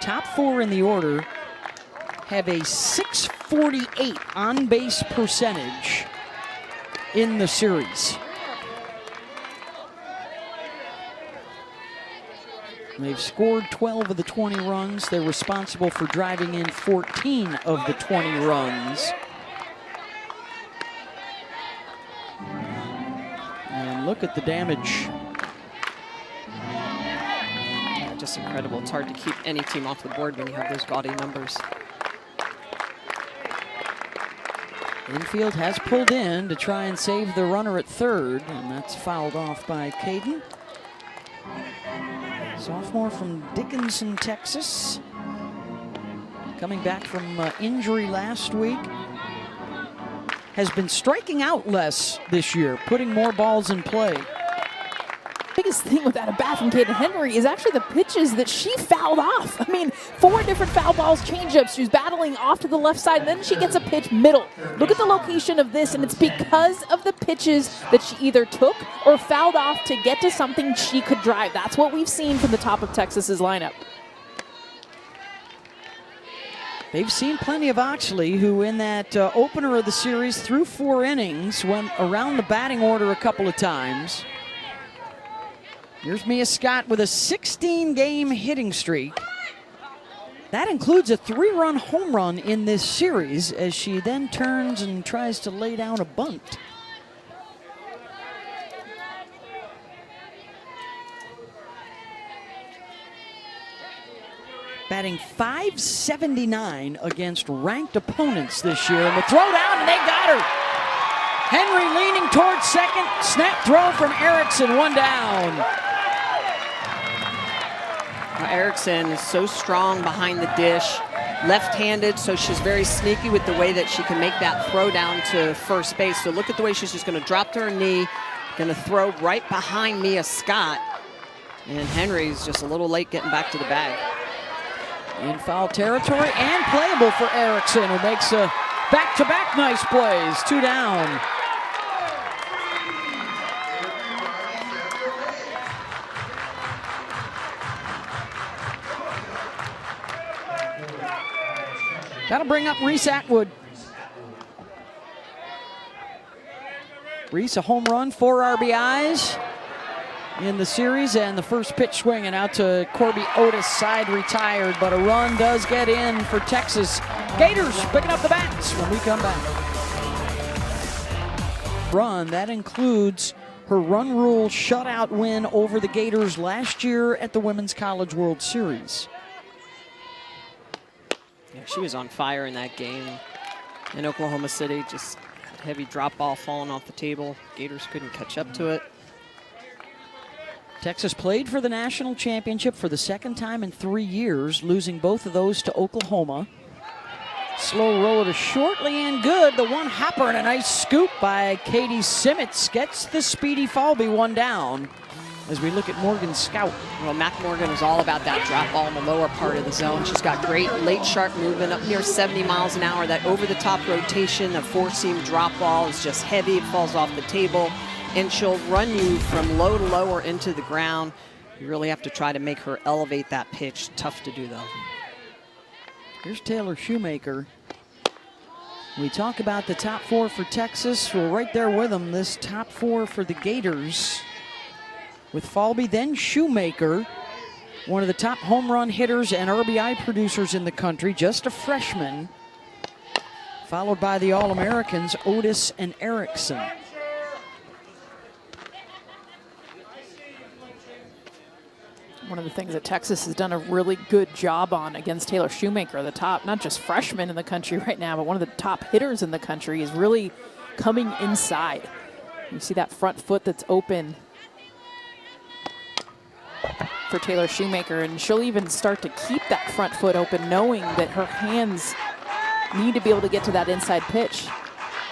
top 4 in the order have a .648 on-base percentage in the series. They've scored 12 of the 20 runs. They're responsible for driving in 14 of the 20 runs. And look at the damage. Yeah, just incredible. It's hard to keep any team off the board when you have those gaudy numbers. Infield has pulled in to try and save the runner at third, and that's fouled off by Caden. Sophomore from Dickinson, Texas. Coming back from injury last week. Has been striking out less this year, putting more balls in play. Biggest thing with that at bat from Caden Henry is actually the pitches that she fouled off. I mean, 4 different foul balls, changeups. She was battling off to the left side, and then she gets a pitch middle. Look at the location of this, and it's because of the pitches that she either took or fouled off to get to something she could drive. That's what we've seen from the top of Texas's lineup. They've seen plenty of Oxley, who in that opener of the series threw 4 innings, went around the batting order a couple of times. Here's Mia Scott with a 16-game hitting streak. That includes a 3-run home run in this series as she then turns and tries to lay down a bunt. Batting .579 against ranked opponents this year. And the throw down, and they got her. Henry leaning towards second. Snap throw from Erickson, 1 down. Erickson is so strong behind the dish, left-handed, so she's very sneaky with the way that she can make that throw down to first base. So look at the way she's just going to drop to her knee, going to throw right behind Mia Scott. And Henry's just a little late getting back to the bag. In foul territory and playable for Erickson, who makes a back-to-back nice plays. 2 down. That'll bring up Reese Atwood. Reese, a home run, 4 RBIs in the series, and the first pitch swinging out to Corby Otis, side retired, but a run does get in for Texas. Gators picking up the bats when we come back. Run, that includes her run rule shutout win over the Gators last year at the Women's College World Series. Yeah, she was on fire in that game in Oklahoma City. Just heavy drop ball falling off the table. Gators couldn't catch up to it. Texas played for the national championship for the 2nd time in 3 years, losing both of those to Oklahoma. Slow roll to shortly and good. The one hopper and a nice scoop by Katie Simmons gets the speedy Falby, 1 down. As we look at Morgan Scout. Well, Mac Morgan is all about that drop ball in the lower part of the zone. She's got great late sharp movement up near 70 miles an hour. That over-the-top rotation, a 4-seam drop ball is just heavy. It falls off the table, and she'll run you from low to low or into the ground. You really have to try to make her elevate that pitch. Tough to do, though. Here's Taylor Shoemaker. We talk about the top 4 for Texas. We're right there with them. This top 4 for the Gators. With Falby, then Shoemaker, one of the top home run hitters and RBI producers in the country, just a freshman, followed by the All-Americans, Otis and Erickson. One of the things that Texas has done a really good job on against Taylor Shoemaker, the top, not just freshman in the country right now, but one of the top hitters in the country, is really coming inside. You see that front foot that's open for Taylor Shoemaker, and she'll even start to keep that front foot open, knowing that her hands need to be able to get to that inside pitch.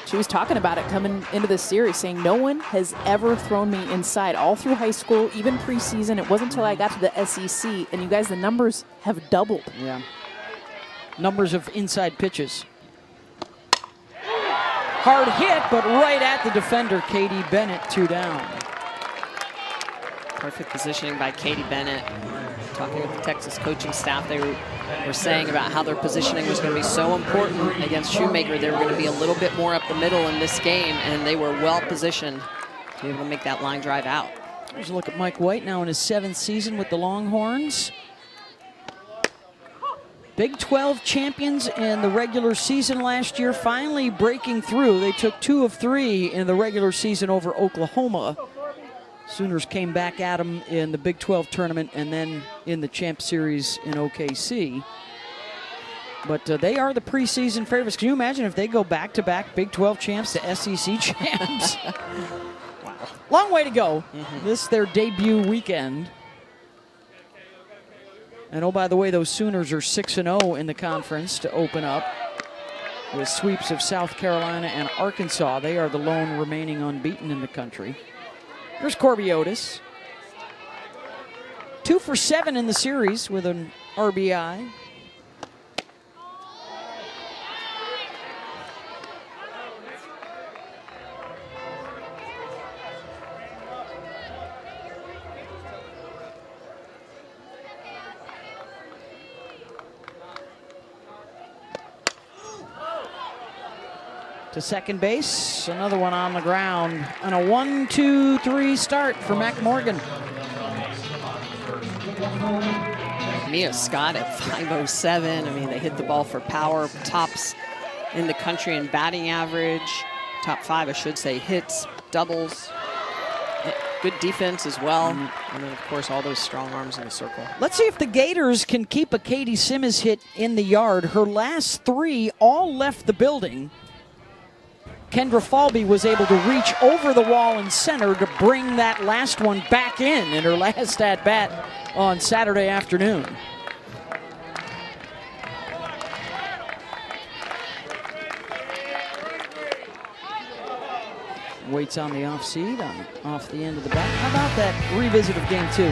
She was talking about it coming into this series, saying no one has ever thrown me inside all through high school, even preseason. It wasn't until I got to the SEC, and you guys, the numbers have doubled. Yeah. Numbers of inside pitches. Hard hit, but right at the defender, Katie Bennett, 2 down. Perfect positioning by Katie Bennett. Talking with the Texas coaching staff, they were saying about how their positioning was going to be so important against Shoemaker. They were going to be a little bit more up the middle in this game, and they were well positioned to be able to make that line drive out. Here's a look at Mike White now in his 7th season with the Longhorns. Big 12 champions in the regular season last year, finally breaking through. They took 2 of 3 in the regular season over Oklahoma. Sooners came back at them in the Big 12 tournament and then in the Champ Series in OKC. But they are the preseason favorites. Can you imagine if they go back-to-back Big 12 champs to SEC champs? Wow. Long way to go. This is their debut weekend. And oh, by the way, those Sooners are 6-0 in the conference to open up with sweeps of South Carolina and Arkansas. They are the lone remaining unbeaten in the country. Here's Corby Otis. 2 for 7 in the series with an RBI. To second base, another one on the ground, and a 1-2-3 start for Mac Morgan. Mia Scott at 507. I mean, they hit the ball for power, tops in the country in batting average, top 5, I should say, hits, doubles, good defense as well, and then of course all those strong arms in the circle. Let's see if the Gators can keep a Katie Simmons hit in the yard. Her last 3 all left the building. Kendra Falby was able to reach over the wall in center to bring that last one back in her last at-bat on Saturday afternoon. Waits on the off seed, off the end of the bat. How about that revisit of game 2?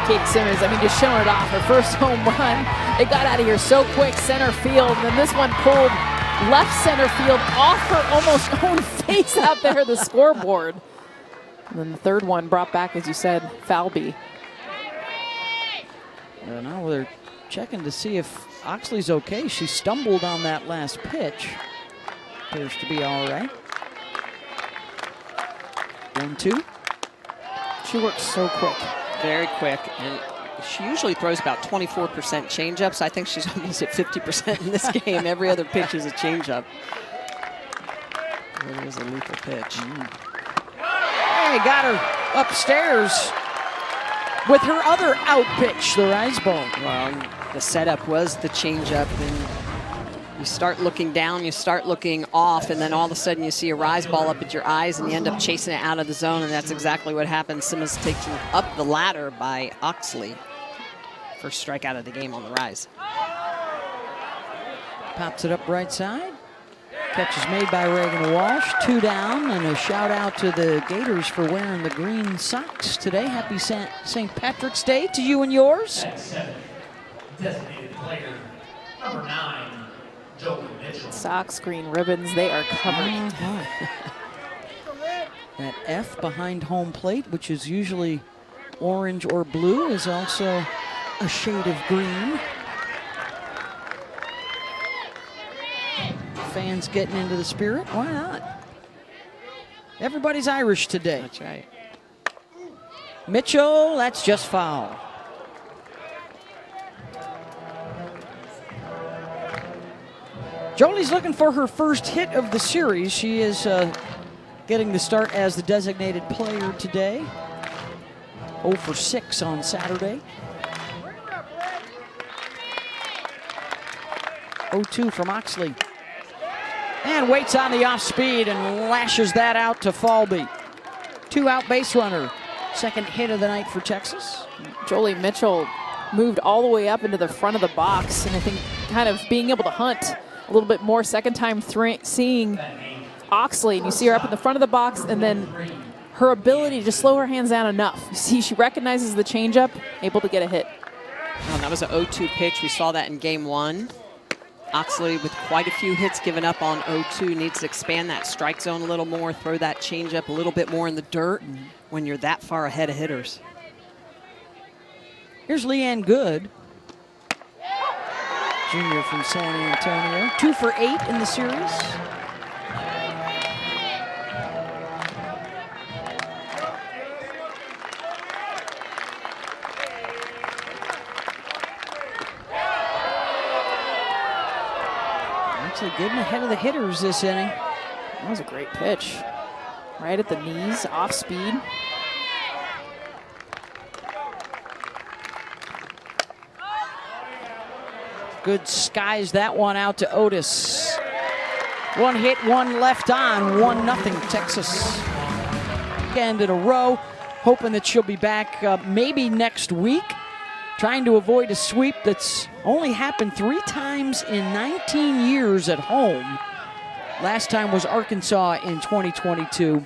Kate Simmons, I mean, just showing it off. Her first home run. It got out of here so quick, center field, and then this one pulled left center field off her almost own face out there, the scoreboard. And then the third one brought back, as you said, Falby. Now they're checking to see if Oxley's okay. She stumbled on that last pitch. Appears to be all right. 1-2. She works so quick. Very quick, and she usually throws about 24% changeups. I think she's almost at 50% in this game. Every other pitch is a changeup. It was a lethal pitch. Hey, got her upstairs with her other out pitch, the rise ball. Well, the setup was the changeup, and you start looking down, you start looking off, and then all of a sudden you see a rise ball up at your eyes, and you end up chasing it out of the zone, and that's exactly what happened. Simmons taken up the ladder by Oxley. First strikeout of the game on the rise. Pops it up right side. Catch is made by Reagan Walsh. 2 down, and a shout out to the Gators for wearing the green socks today. Happy St. Patrick's Day to you and yours. At 7, designated player number 9, Joey Mitchell. Socks, green ribbons, they are covered. That F behind home plate, which is usually orange or blue, is also a shade of green. Fans getting into the spirit, why not? Everybody's Irish today. That's right. Mitchell, that's just foul. Jolie's looking for her first hit of the series. She is getting the start as the designated player today. 0 for 6 on Saturday. 0-2 from Oxley. And waits on the off speed and lashes that out to Falby. 2-out base runner. Second hit of the night for Texas. Jolie Mitchell moved all the way up into the front of the box, and I think kind of being able to hunt a little bit more. Second time seeing Oxley, and you see her up in the front of the box, and then her ability to slow her hands down enough. You see, she recognizes the changeup, able to get a hit. Well, that was an 0-2 pitch. We saw that in game 1. Oxley with quite a few hits given up on 0-2 needs to expand that strike zone a little more, throw that changeup a little bit more in the dirt when you're that far ahead of hitters. Here's Leanne Good, junior from San Antonio. 2 for 8 in the series. Actually getting ahead of the hitters this inning. That was a great pitch. Right at the knees, off speed. Good skies that one out to Otis. 1 hit, 1 left on, 1-0 Texas. End in a row, hoping that she'll be back maybe next week. Trying to avoid a sweep that's only happened 3 times in 19 years at home. Last time was Arkansas in 2022.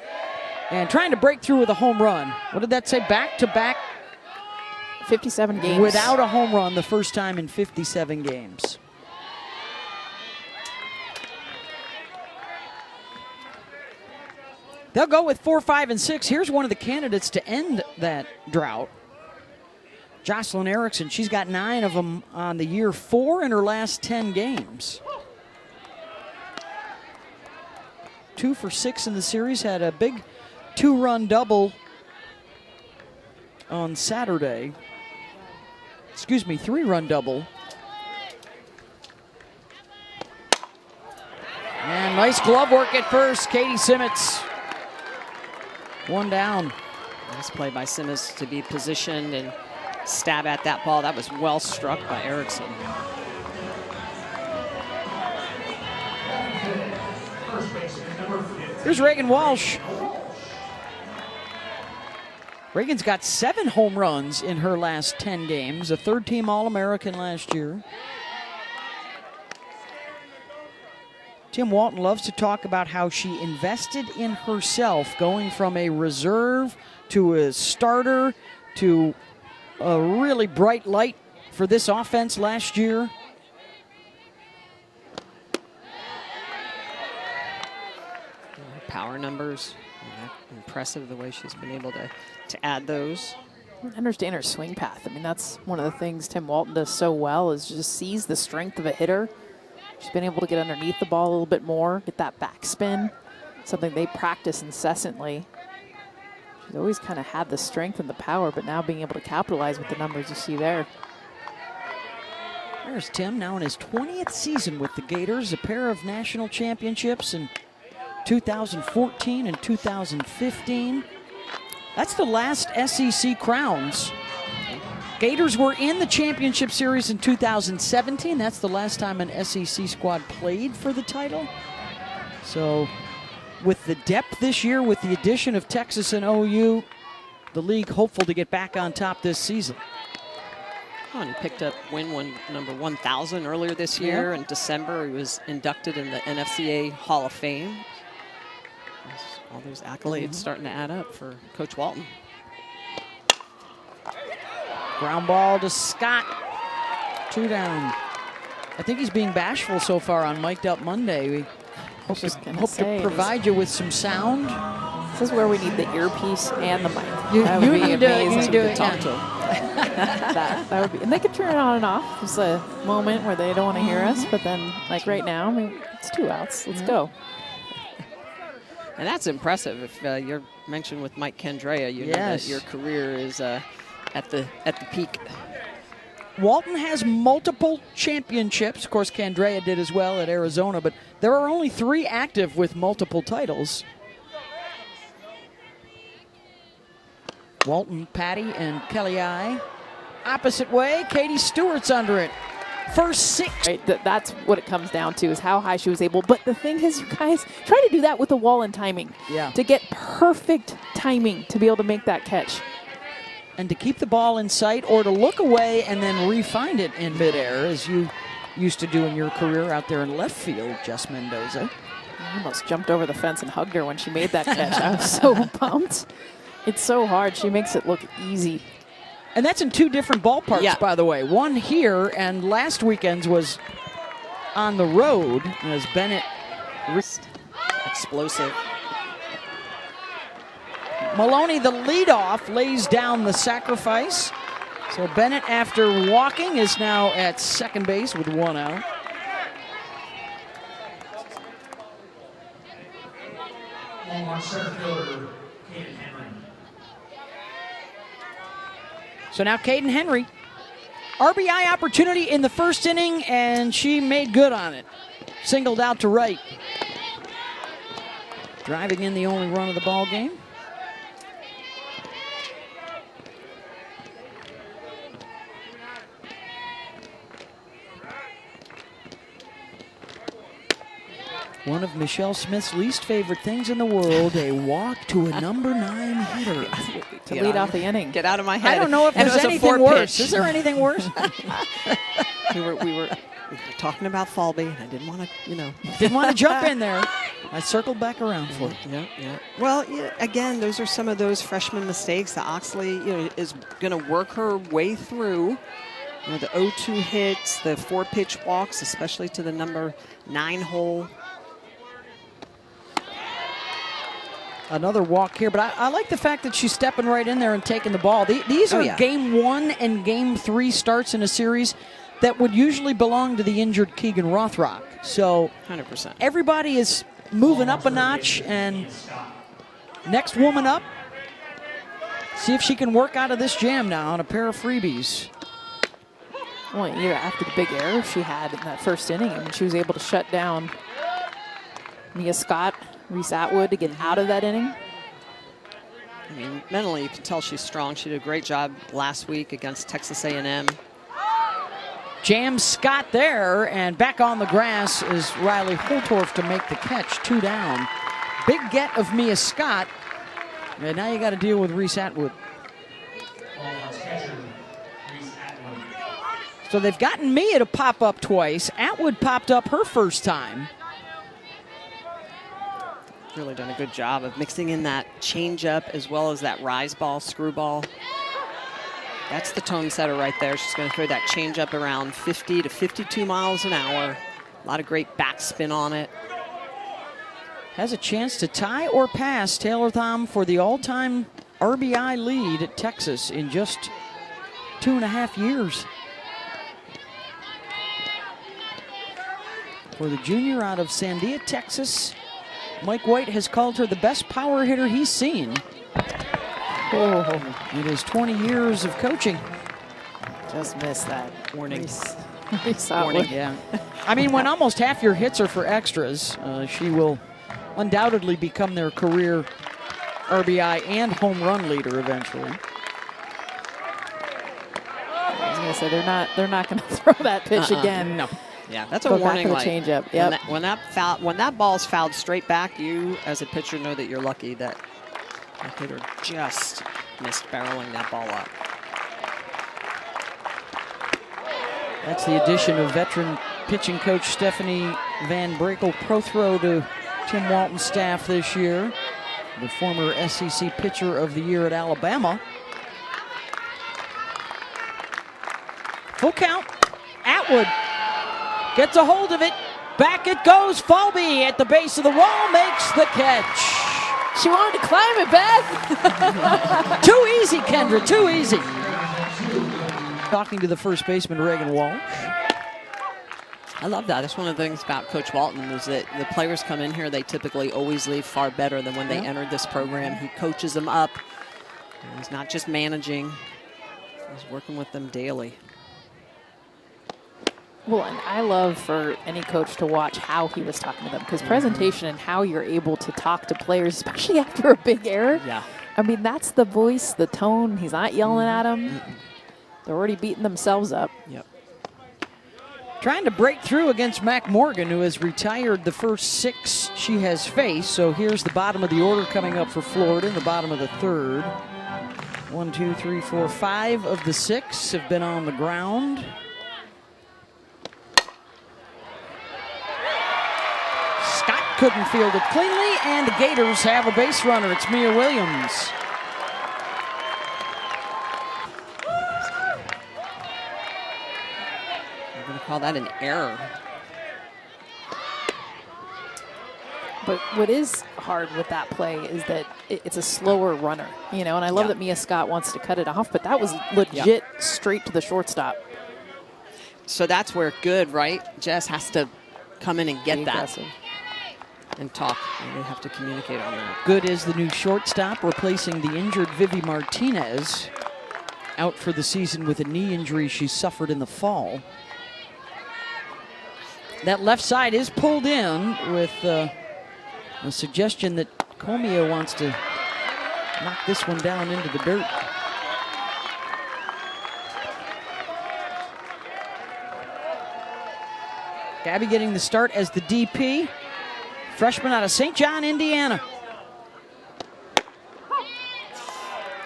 And trying to break through with a home run. What did that say? Back-to-back 57 games. without a home run, the first time in 57 games. They'll go with 4, 5, and 6. Here's one of the candidates to end that drought. Jocelyn Erickson, she's got 9 of them on the year, 4 in her last 10 games. 2 for 6 in the series, had a big 2-run double on Saturday. Excuse me, 3-run double. And nice glove work at first, Katie Simmons. 1 down. Nice play by Simmons to be positioned and stab at that ball. That was well struck by Erickson. Here's Reagan Walsh. Reagan's got 7 home runs in her last 10 games, a 3rd-team All-American last year. Tim Walton loves to talk about how she invested in herself, going from a reserve to a starter to a really bright light for this offense last year. Power numbers, impressive the way she's been able to add those. Understand her swing path. I mean, that's one of the things Tim Walton does so well, is just sees the strength of a hitter. She's been able to get underneath the ball a little bit more, get that backspin, something they practice incessantly. She's always kind of had the strength and the power, but now being able to capitalize with the numbers you see there. There's Tim, now in his 20th season with the Gators, a pair of national championships in 2014 and 2015. That's the last SEC crowns. Gators were in the championship series in 2017. That's the last time an SEC squad played for the title. So with the depth this year, with the addition of Texas and OU, the league hopeful to get back on top this season. Oh, and he picked up number 1,000 earlier this year. Yeah. In December, he was inducted in the NFCA Hall of Fame. All those accolades starting to add up for Coach Walton. Ground ball to Scott. 2 down. I think he's being bashful so far on Mic'd Up Monday. We hope to provide you with some sound. This is where we need the earpiece and the mic. That would be amazing to talk to him. that would be, and they could turn it on and off. There's a moment where they don't want to hear us, but then, like right now, I mean, it's 2 outs. Let's go. And that's impressive. If you're mentioned with Mike Kendrea, you know that your career is at the peak. Walton has multiple championships. Of course, Candrea did as well at Arizona, but there are only 3 active with multiple titles. Walton, Patty, and Kelly I. Opposite way, Katie Stewart's under it. First 6. Right, that's what it comes down to, is how high she was able. But the thing is, you guys try to do that with the wall and timing. Yeah. To get perfect timing to be able to make that catch. And to keep the ball in sight, or to look away and then re-find it in midair, as you used to do in your career out there in left field, Jess Mendoza. I almost jumped over the fence and hugged her when she made that catch. I was so pumped. It's so hard. She makes it look easy. And that's in 2 different ballparks, by the way. One here, and last weekend's was on the road, as Bennett. Explosive. Maloney, the leadoff, lays down the sacrifice. So Bennett, after walking, is now at second base with 1 out. Longhorn center fielder, Caden Henry. So now Caden Henry, RBI opportunity in the first inning, and she made good on it. Singled out to right. Driving in the only run of the ball game. One of Michelle Smith's least favorite things in the world, a walk to a number 9 hitter. To lead off the inning. Get out of my head. I don't know if And it there's was a anything 4 worse. pitch. Is there anything worse? we were talking about Falby, and I didn't want to, Didn't want to jump in there. I circled back around for it. Yeah. Well, again, those are some of those freshman mistakes that Oxley, is going to work her way through. The 0-2 hits, the 4-pitch walks, especially to the number 9 hole. Another walk here, but I like the fact that she's stepping right in there and taking the ball. These are game 1 and game 3 starts in a series that would usually belong to the injured Keegan Rothrock. So 100%. Everybody is moving up a notch, and next woman up, see if she can work out of this jam now on a pair of freebies. Well, after the big error she had in that first inning, I mean, she was able to shut down Mia Scott, Reese Atwood to get out of that inning. I mean, mentally, you can tell she's strong. She did a great job last week against Texas A&M. Jams Scott there, and back on the grass is Riley Holtorf to make the catch, 2 down. Big get of Mia Scott, and now you got to deal with Reese Atwood. Longhorns catcher, Reese Atwood. So they've gotten Mia to pop up twice. Atwood popped up her first time. Really done a good job of mixing in that changeup as well as that rise ball, screwball. That's the tone setter right there. She's going to throw that changeup around 50 to 52 miles an hour. A lot of great backspin on it. Has a chance to tie or pass Taylor Thom for the all-time RBI lead at Texas in just 2.5 years. For the junior out of Sandia, Texas, Mike White has called her the best power hitter he's seen. In his 20 years of coaching. Just missed that. Warning. Warning. Yeah. I mean, when almost half your hits are for extras, she will undoubtedly become their career RBI and home run leader eventually. I was gonna say they're not gonna throw that pitch again. No. Yeah, that's a Go warning back to the light. changeup. Yep. When that ball's fouled straight back, you as a pitcher know that you're lucky that the hitter just missed barreling that ball up. That's the addition of veteran pitching coach Stephanie Van Brakel, pro throw to Tim Walton's staff this year. The former SEC pitcher of the year at Alabama. Full count. Atwood gets a hold of it. Back it goes. Falby at the base of the wall makes the catch. She wanted to climb it, Beth. Too easy, Kendra, too easy. Talking to the first baseman, Reagan Walsh. I love that. That's one of the things about Coach Walton is that the players come in here, they typically always leave far better than when they entered this program. He coaches them up. He's not just managing. He's working with them daily. Well, and I love for any coach to watch how he was talking to them, because presentation and how you're able to talk to players, especially after a big error. Yeah. I mean, that's the voice, the tone. He's not yelling at them. They're already beating themselves up. Yep. Trying to break through against Mac Morgan, who has retired the first 6 she has faced. So here's the bottom of the order coming up for Florida in the bottom of the 3rd. 1, 2, 3, 4, 5 of the 6 have been on the ground. Scott couldn't field it cleanly, and the Gators have a base runner. It's Mia Williams. I'm going to call that an error. But what is hard with that play is that it's a slower runner, you know, and I love that Mia Scott wants to cut it off, but that was legit straight to the shortstop. So that's where good, right? Jess has to come in and get that Aggressive. and talk. And they have to communicate on that. Good is the new shortstop, replacing the injured Vivi Martinez, out for the season with a knee injury she suffered in the fall. That left side is pulled in with a suggestion that Comia wants to knock this one down into the dirt. Gabby getting the start as the DP. Freshman out of St. John, Indiana.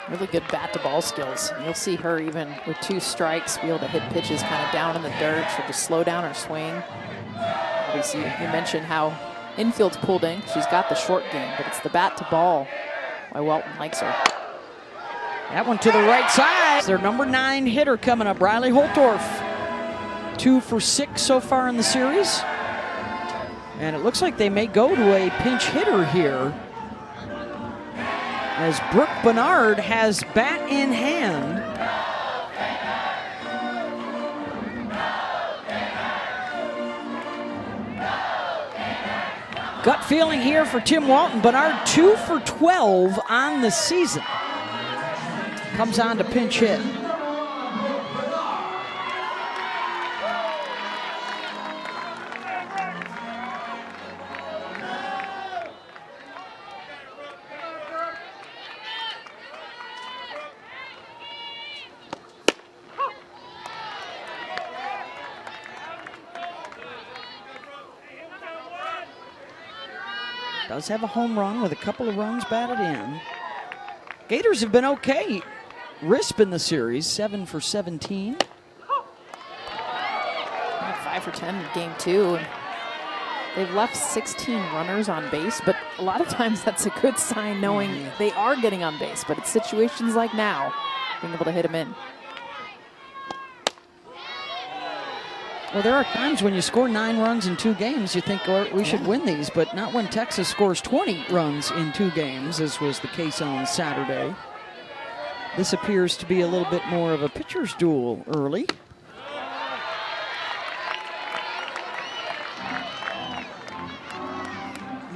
Really good bat-to-ball skills. You'll see her even with 2 strikes be able to hit pitches kind of down in the dirt. She'll just slow down her swing. Obviously, you mentioned how infield's pulled in. She's got the short game, but it's the bat-to-ball why Welton likes her. That one to the right side. Their number 9 hitter coming up, Riley Holtorf. 2 for 6 so far in the series. And it looks like they may go to a pinch hitter here, as Brooke Bernard has bat in hand. Gut feeling here for Tim Walton. Bernard 2 for 12 on the season. Comes on to pinch hit. Does have a home run with a couple of runs batted in. Gators have been okay. Risp in the series, 7 for 17. 5 for 10 in game 2. And they've left 16 runners on base, but a lot of times that's a good sign knowing they are getting on base. But it's situations like now, being able to hit them in. Well, there are times when you score 9 runs in 2 games, you think, oh, we should win these, but not when Texas scores 20 runs in 2 games, as was the case on Saturday. This appears to be a little bit more of a pitcher's duel early.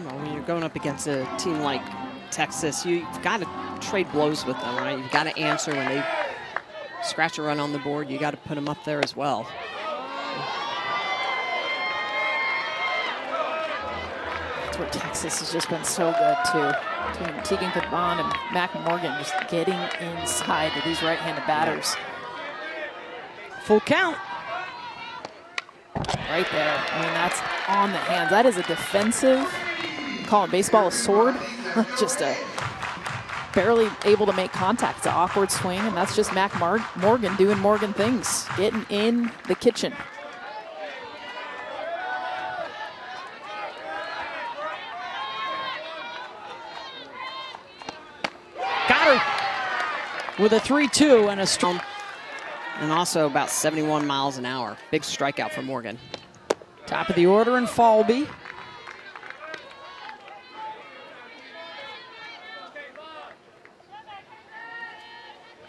Well, when you're going up against a team like Texas, you've got to trade blows with them, right? You've got to answer when they scratch a run on the board. You got to put them up there as well. That's where Texas has just been so good, too. Between Tegan Caban and Mac Morgan just getting inside of these right-handed batters. Full count. Right there. I mean, that's on the hands. That is a defensive, calling baseball a sword. Just a barely able to make contact. It's an awkward swing, and that's just Mac Morgan doing Morgan things, getting in the kitchen. Got her with a 3-2 and a strong. And also about 71 miles an hour. Big strikeout for Morgan. Top of the order in Falby.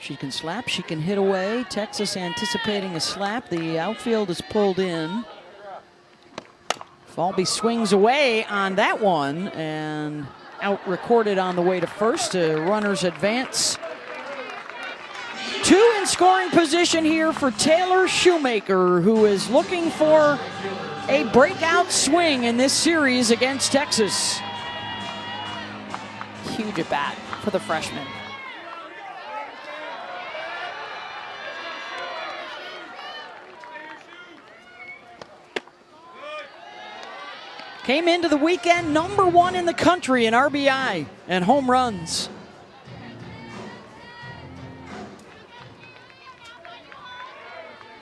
She can slap, she can hit away. Texas anticipating a slap. The outfield is pulled in. Falby swings away on that one and out recorded on the way to first. Runners advance. 2 in scoring position here for Taylor Shoemaker, who is looking for a breakout swing in this series against Texas. Huge at bat for the freshman. Came into the weekend #1 in the country in RBI and home runs.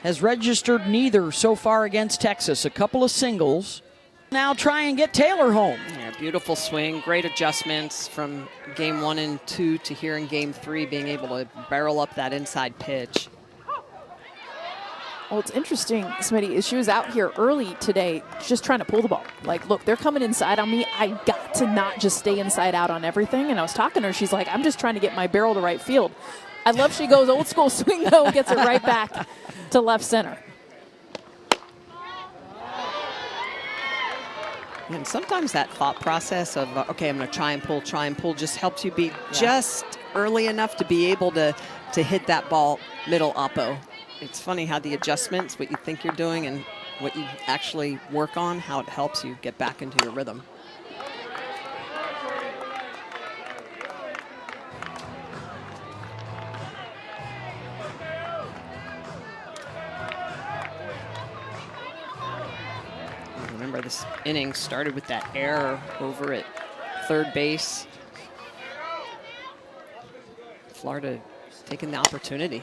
Has registered neither so far against Texas. A couple of singles. Now try and get Taylor home. Yeah, beautiful swing, great adjustments from game 1 and 2 to here in game 3, being able to barrel up that inside pitch. Well, it's interesting, Smitty, is she was out here early today just trying to pull the ball. Like, look, they're coming inside on me. I got to not just stay inside out on everything. And I was talking to her. She's like, I'm just trying to get my barrel to right field. I love she goes old school swing, though, gets it right back to left center. And sometimes that thought process of, okay, I'm going to try and pull just helps you be just early enough to be able to hit that ball middle oppo. It's funny how the adjustments, what you think you're doing and what you actually work on, how it helps you get back into your rhythm. Remember, this inning started with that error over at third base. Florida taking the opportunity.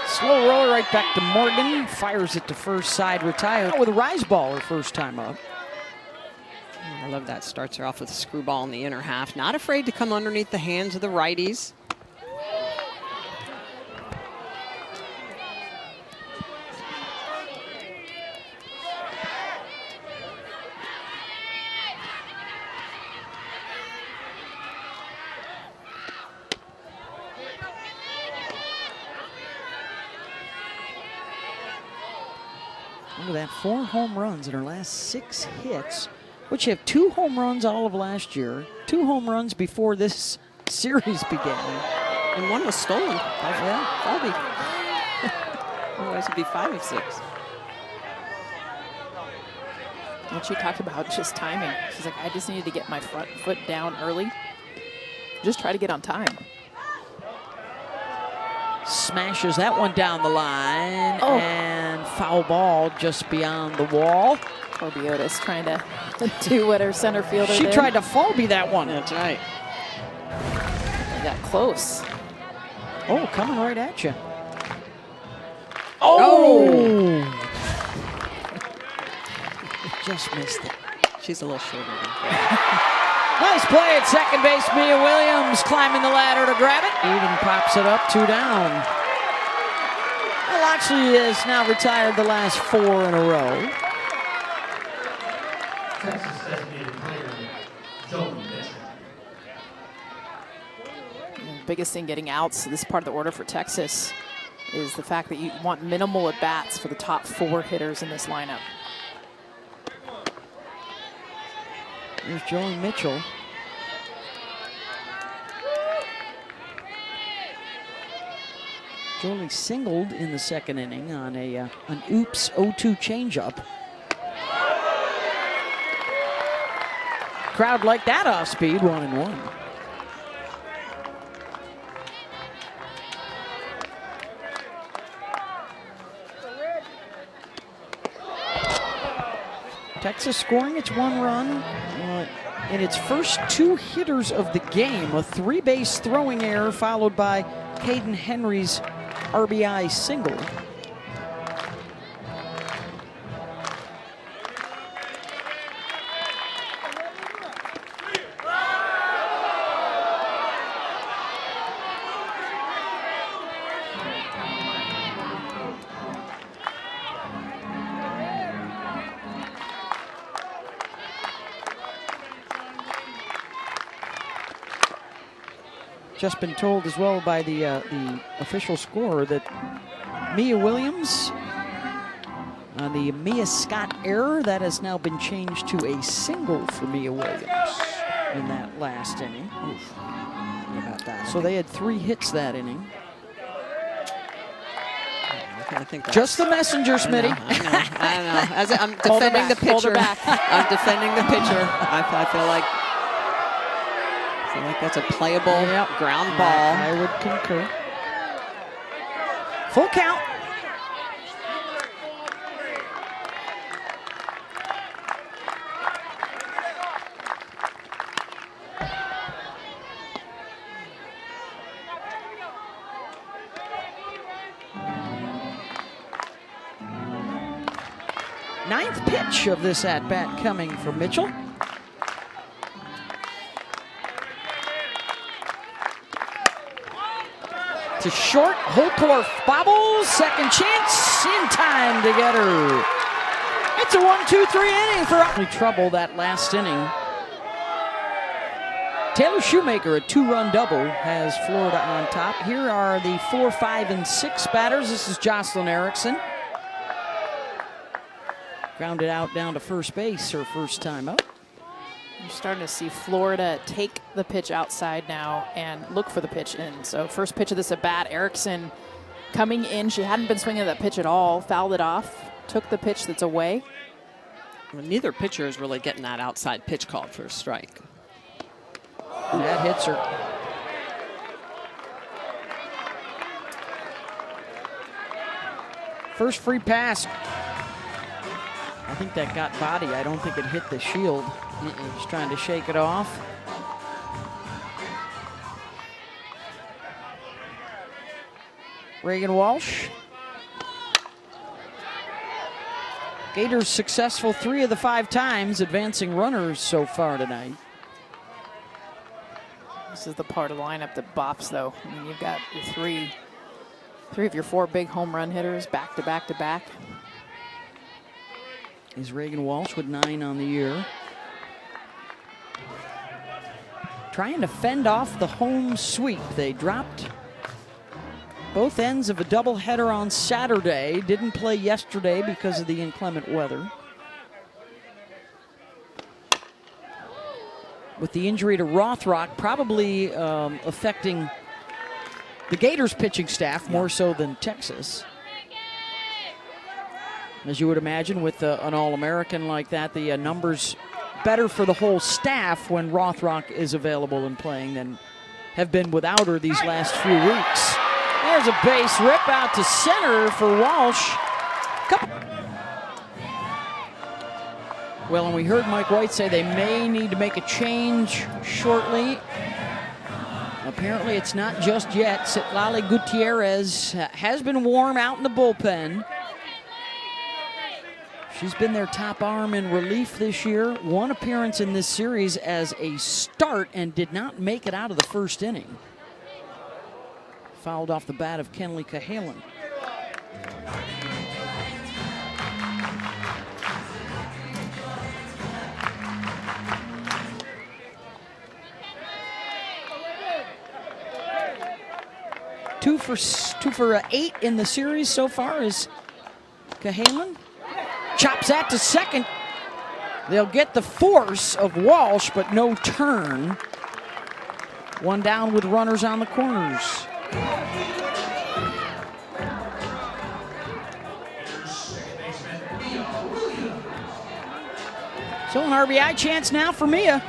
Slow roller right back to Morgan. Fires it to first side, retired with a rise ball her first time up. I love that. Starts her off with a screwball in the inner half. Not afraid to come underneath the hands of the righties. Look at that, 4 home runs in her last 6 hits, which have 2 home runs all of last year, 2 home runs before this series began. And 1 was stolen. Yeah. Otherwise it'd be 5 of 6. What she talked about, just timing. She's like, I just needed to get my front foot down early. Just try to get on time. Smashes that one down the line, and foul ball just beyond the wall. Poor Biotis trying to do what her center fielder She did. tried to Falby that one. That's right. They got close. Oh, coming right at you. Oh! Just missed it. She's a little shorter than Nice play at second base. Mia Williams climbing the ladder to grab it. Even pops it up, 2 down. Well, actually has now retired the last 4 in a row. Texas designated player, Joey Mitchell. The biggest thing getting outs, this part of the order for Texas, is the fact that you want minimal at-bats for the top 4 hitters in this lineup. There's Joey Mitchell. Joey singled in the second inning on an oops 0-2 changeup. Crowd liked that off speed, 1-1. Texas scoring its 1 run in its first 2 hitters of the game. A 3-base throwing error followed by Caden Henry's RBI single. Just been told as well by the official scorer that Mia Williams on the Mia Scott error, that has now been changed to a single for Mia Williams in that last inning. Oof. What about that? So they had 3 hits that inning. I think just the messenger, Smitty. I know. As I'm defending the pitcher. I'm defending the pitcher. I feel like that's a playable ground ball. I would concur. Full count. Ninth pitch of this at-bat coming from Mitchell. to short. Holtorf bobbles. Second chance in time to get her. It's a 1-2-3 inning for trouble that last inning. Taylor Shoemaker, a 2-run double, has Florida on top. Here are the 4, 5, and 6 batters. This is Jocelyn Erickson. Grounded out down to first base, her first time up. You're starting to see Florida take the pitch outside now and look for the pitch in. So first pitch of this at bat, Erickson coming in. She hadn't been swinging that pitch at all, fouled it off, took the pitch that's away. Well, neither pitcher is really getting that outside pitch called for a strike. And that hits her. First free pass. I think that got body. I don't think it hit the shield. Just trying to shake it off. Reagan Walsh. Gators successful 3 of the 5 times, advancing runners so far tonight. This is the part of the lineup that bops, though. I mean, you've got your three of your 4 big home run hitters back to back to back. Is Reagan Walsh with 9 on the year. Trying to fend off the home sweep. They dropped both ends of a doubleheader on Saturday. Didn't play yesterday because of the inclement weather. With the injury to Rothrock probably affecting the Gators pitching staff more so than Texas. As you would imagine, with an All-American like that, the numbers better for the whole staff when Rothrock is available and playing than have been without her these last few weeks. There's a base rip out to center for Walsh. Well, and we heard Mike White say they may need to make a change shortly. Apparently it's not just yet. Citlali Gutierrez has been warm out in the bullpen. She's been their top arm in relief this year. 1 appearance in this series as a start and did not make it out of the first inning. Fouled off the bat of Kenley Cahalan. Two for 8 in the series so far is Cahalan. Chops that to second. They'll get the force of Walsh, but no turn. 1 down with runners on the corners. So an RBI chance now for Mia.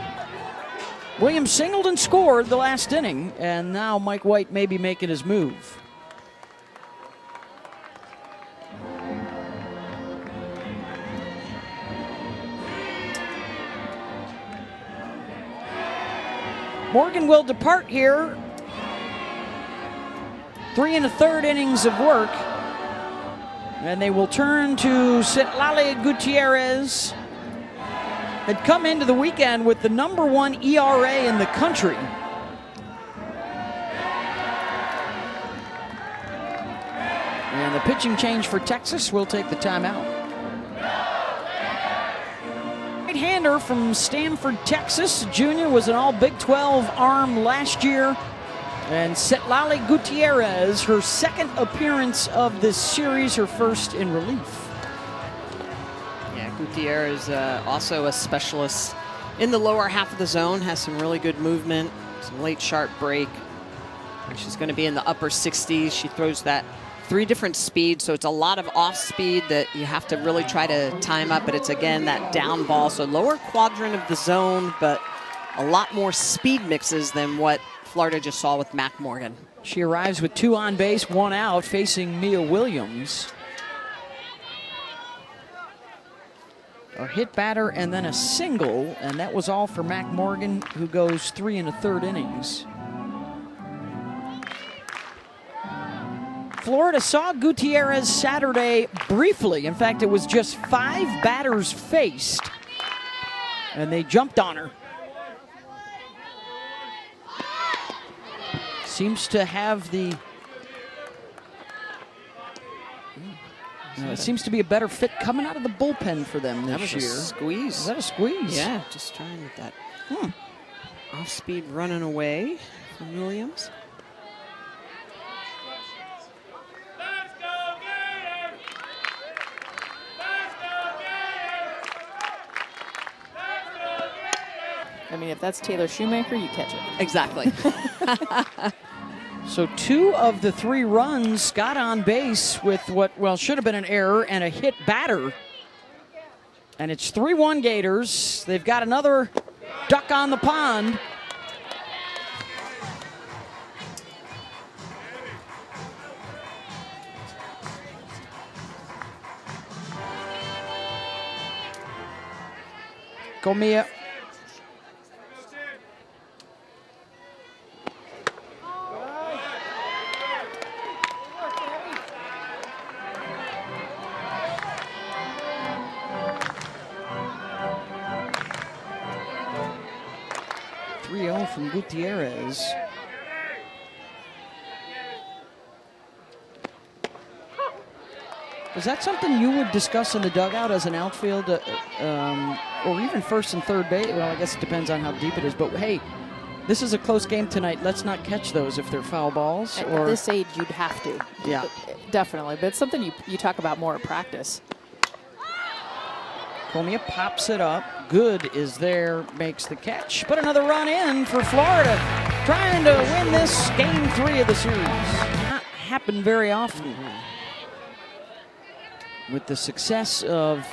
Williams singled and scored the last inning, and now Mike White may be making his move. Morgan will depart here. 3 1/3 innings of work. And they will turn to Citlali Gutierrez. Had come into the weekend with the #1 ERA in the country. And the pitching change for Texas will take the timeout. Right-hander from Stanford, Texas. Junior was an all Big 12 arm last year. And Citlali Gutierrez, her 2nd appearance of this series, her first in relief. Yeah, Gutierrez also a specialist in the lower half of the zone, has some really good movement, some late sharp break. And she's going to be in the upper 60s. She throws that 3 different speeds, so it's a lot of off speed that you have to really try to time up, but it's again that down ball. So lower quadrant of the zone, but a lot more speed mixes than what Florida just saw with Mac Morgan. She arrives with 2 on base, 1 out, facing Mia Williams. A hit batter and then a single, and that was all for Mac Morgan, who goes 3 1/3 innings. Florida saw Gutierrez Saturday briefly. In fact, it was just 5 batters faced, and they jumped on her. Seems to have the It seems to be a better fit coming out of the bullpen for them That this was year. a squeeze. Is that a squeeze? Yeah, just trying with that off-speed running away from Williams. I mean, if that's Taylor Shoemaker, you catch it. Exactly. So 2 of the 3 runs got on base with what, well, should have been an error and a hit batter. And it's 3-1 Gators. They've got another duck on the pond. Go Mia. From Gutierrez. Is that something you would discuss in the dugout as an outfield, or even first and third base? Well, I guess it depends on how deep it is. But hey, this is a close game tonight. Let's not catch those if they're foul balls. At or this age, you'd have to. Yeah, definitely. But it's something you talk about more at practice. Comia pops it up. Good is there, makes the catch. But another run in for Florida, trying to win this game 3 of the series. Not happen very often. With the success of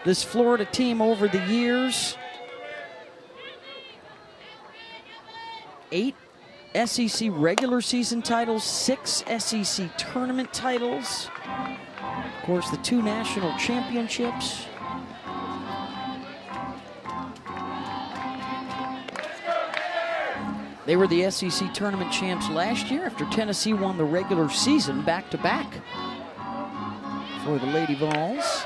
this Florida team over the years. 8 SEC regular season titles, 6 SEC tournament titles. Of course, the 2 national championships. They were the SEC tournament champs last year after Tennessee won the regular season back-to-back for the Lady Vols.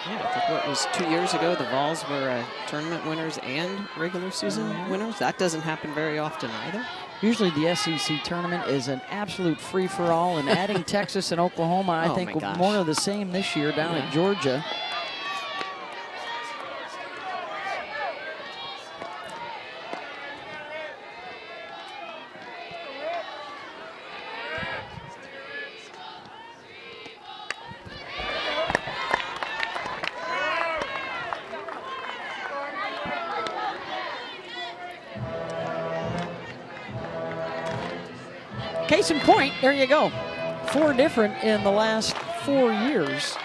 Yeah, I think what was 2 years ago, the Vols were tournament winners and regular season winners. That doesn't happen very often either. Usually the SEC tournament is an absolute free-for-all, and adding Texas and Oklahoma, I think more of the same this year down at Georgia. Case in point, there you go. 4 different in the last 4 years.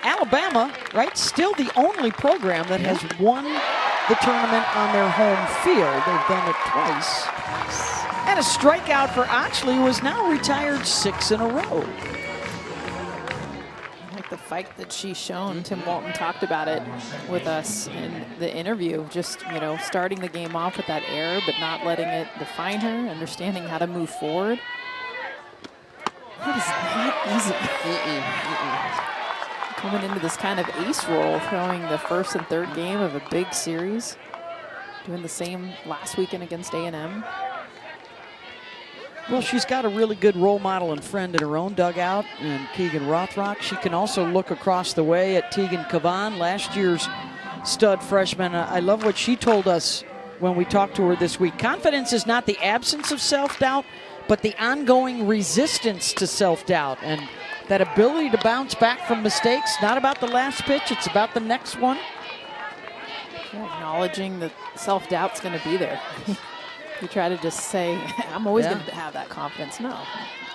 Alabama, right, still the only program that has won the tournament on their home field. They've done it twice. And a strikeout for Oxley, who is now retired 6 in a row. Like the fight that she's shown. Tim Walton talked about it with us in the interview. Just, you know, starting the game off with that error, but not letting it define her, understanding how to move forward. That is not easy. Coming into this kind of ace role, throwing the first and third game of a big series. Doing the same last weekend against A&M. Well, she's got a really good role model and friend in her own dugout, and Keegan Rothrock. She can also look across the way at Tegan Cavan, last year's stud freshman. I love what she told us when we talked to her this week. Confidence is not the absence of self-doubt, but the ongoing resistance to self-doubt. And that ability to bounce back from mistakes, not about the last pitch, it's about the next one. Yeah, acknowledging that self-doubt's going to be there. You try to just say, I'm always going to have that confidence. No,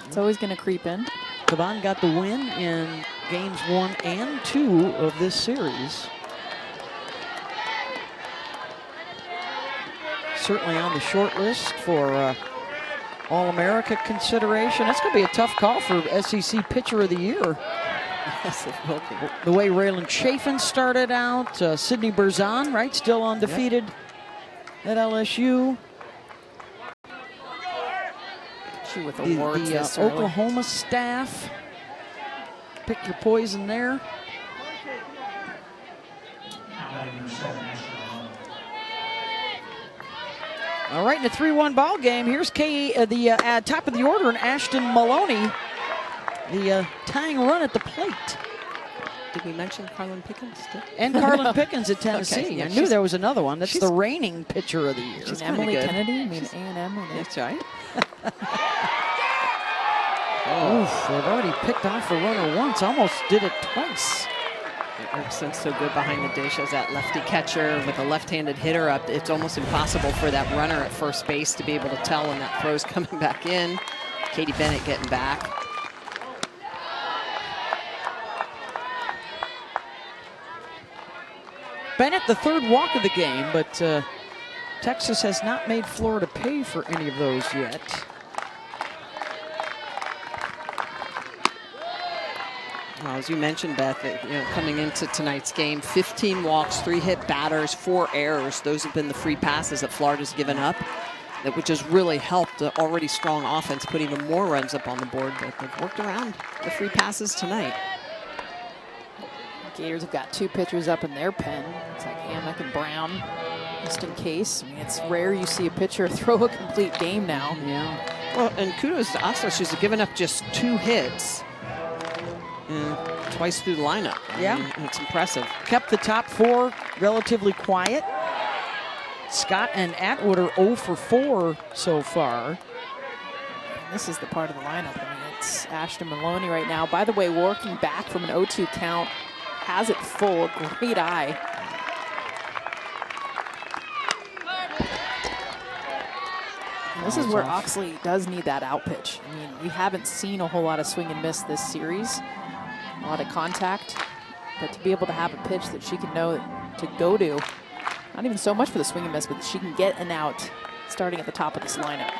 it's always going to creep in. Cavan got the win in games 1 and 2 of this series. Certainly on the short list for All-America consideration. That's going to be a tough call for SEC Pitcher of the Year. Yes, it will be. The way Raylan Chafin started out, Sydney Berzon, right, still undefeated at LSU. She with awards The Oklahoma staff, pick your poison there. All right, in a 3-1 ball game, here's the top of the order, and Ashton Maloney, the tying run at the plate. Did we mention Carlin Pickens too? And Carlin Pickens at Tennessee. Okay, yeah, I knew there was another one. That's the reigning pitcher of the year. She's Emily good. Kennedy. I mean, A&M. That's right. Oof, they've already picked off a runner once. Almost did it twice. Erickson's so good behind the dish as that lefty catcher with a left-handed hitter up. It's almost impossible for that runner at first base to be able to tell when that throw's coming back in. Katie Bennett getting back. Bennett, the third walk of the game, but Texas has not made Florida pay for any of those yet. Well, as you mentioned, Beth, coming into tonight's game, 15 walks, 3 hit batters, 4 errors. Those have been the free passes that Florida's given up, which has really helped the already strong offense put even more runs up on the board. But they've worked around the free passes tonight. Gators have got 2 pitchers up in their pen. It's like Hammock and Brown, just in case. I mean, it's rare you see a pitcher throw a complete game now. Yeah. Well, and kudos to Osler. She's given up just 2 hits. Twice through the lineup. Yeah. I mean, it's impressive. Kept the top 4 relatively quiet. Scott and Atwood are 0 for 4 so far. And this is the part of the lineup. I mean, it's Ashton Maloney right now. By the way, working back from an 0-2 count. Has it full, a great eye. And this is where Oxley does need that out pitch. I mean, we haven't seen a whole lot of swing and miss this series, a lot of contact, but to be able to have a pitch that she can know to go to, not even so much for the swing and miss, but she can get an out starting at the top of this lineup.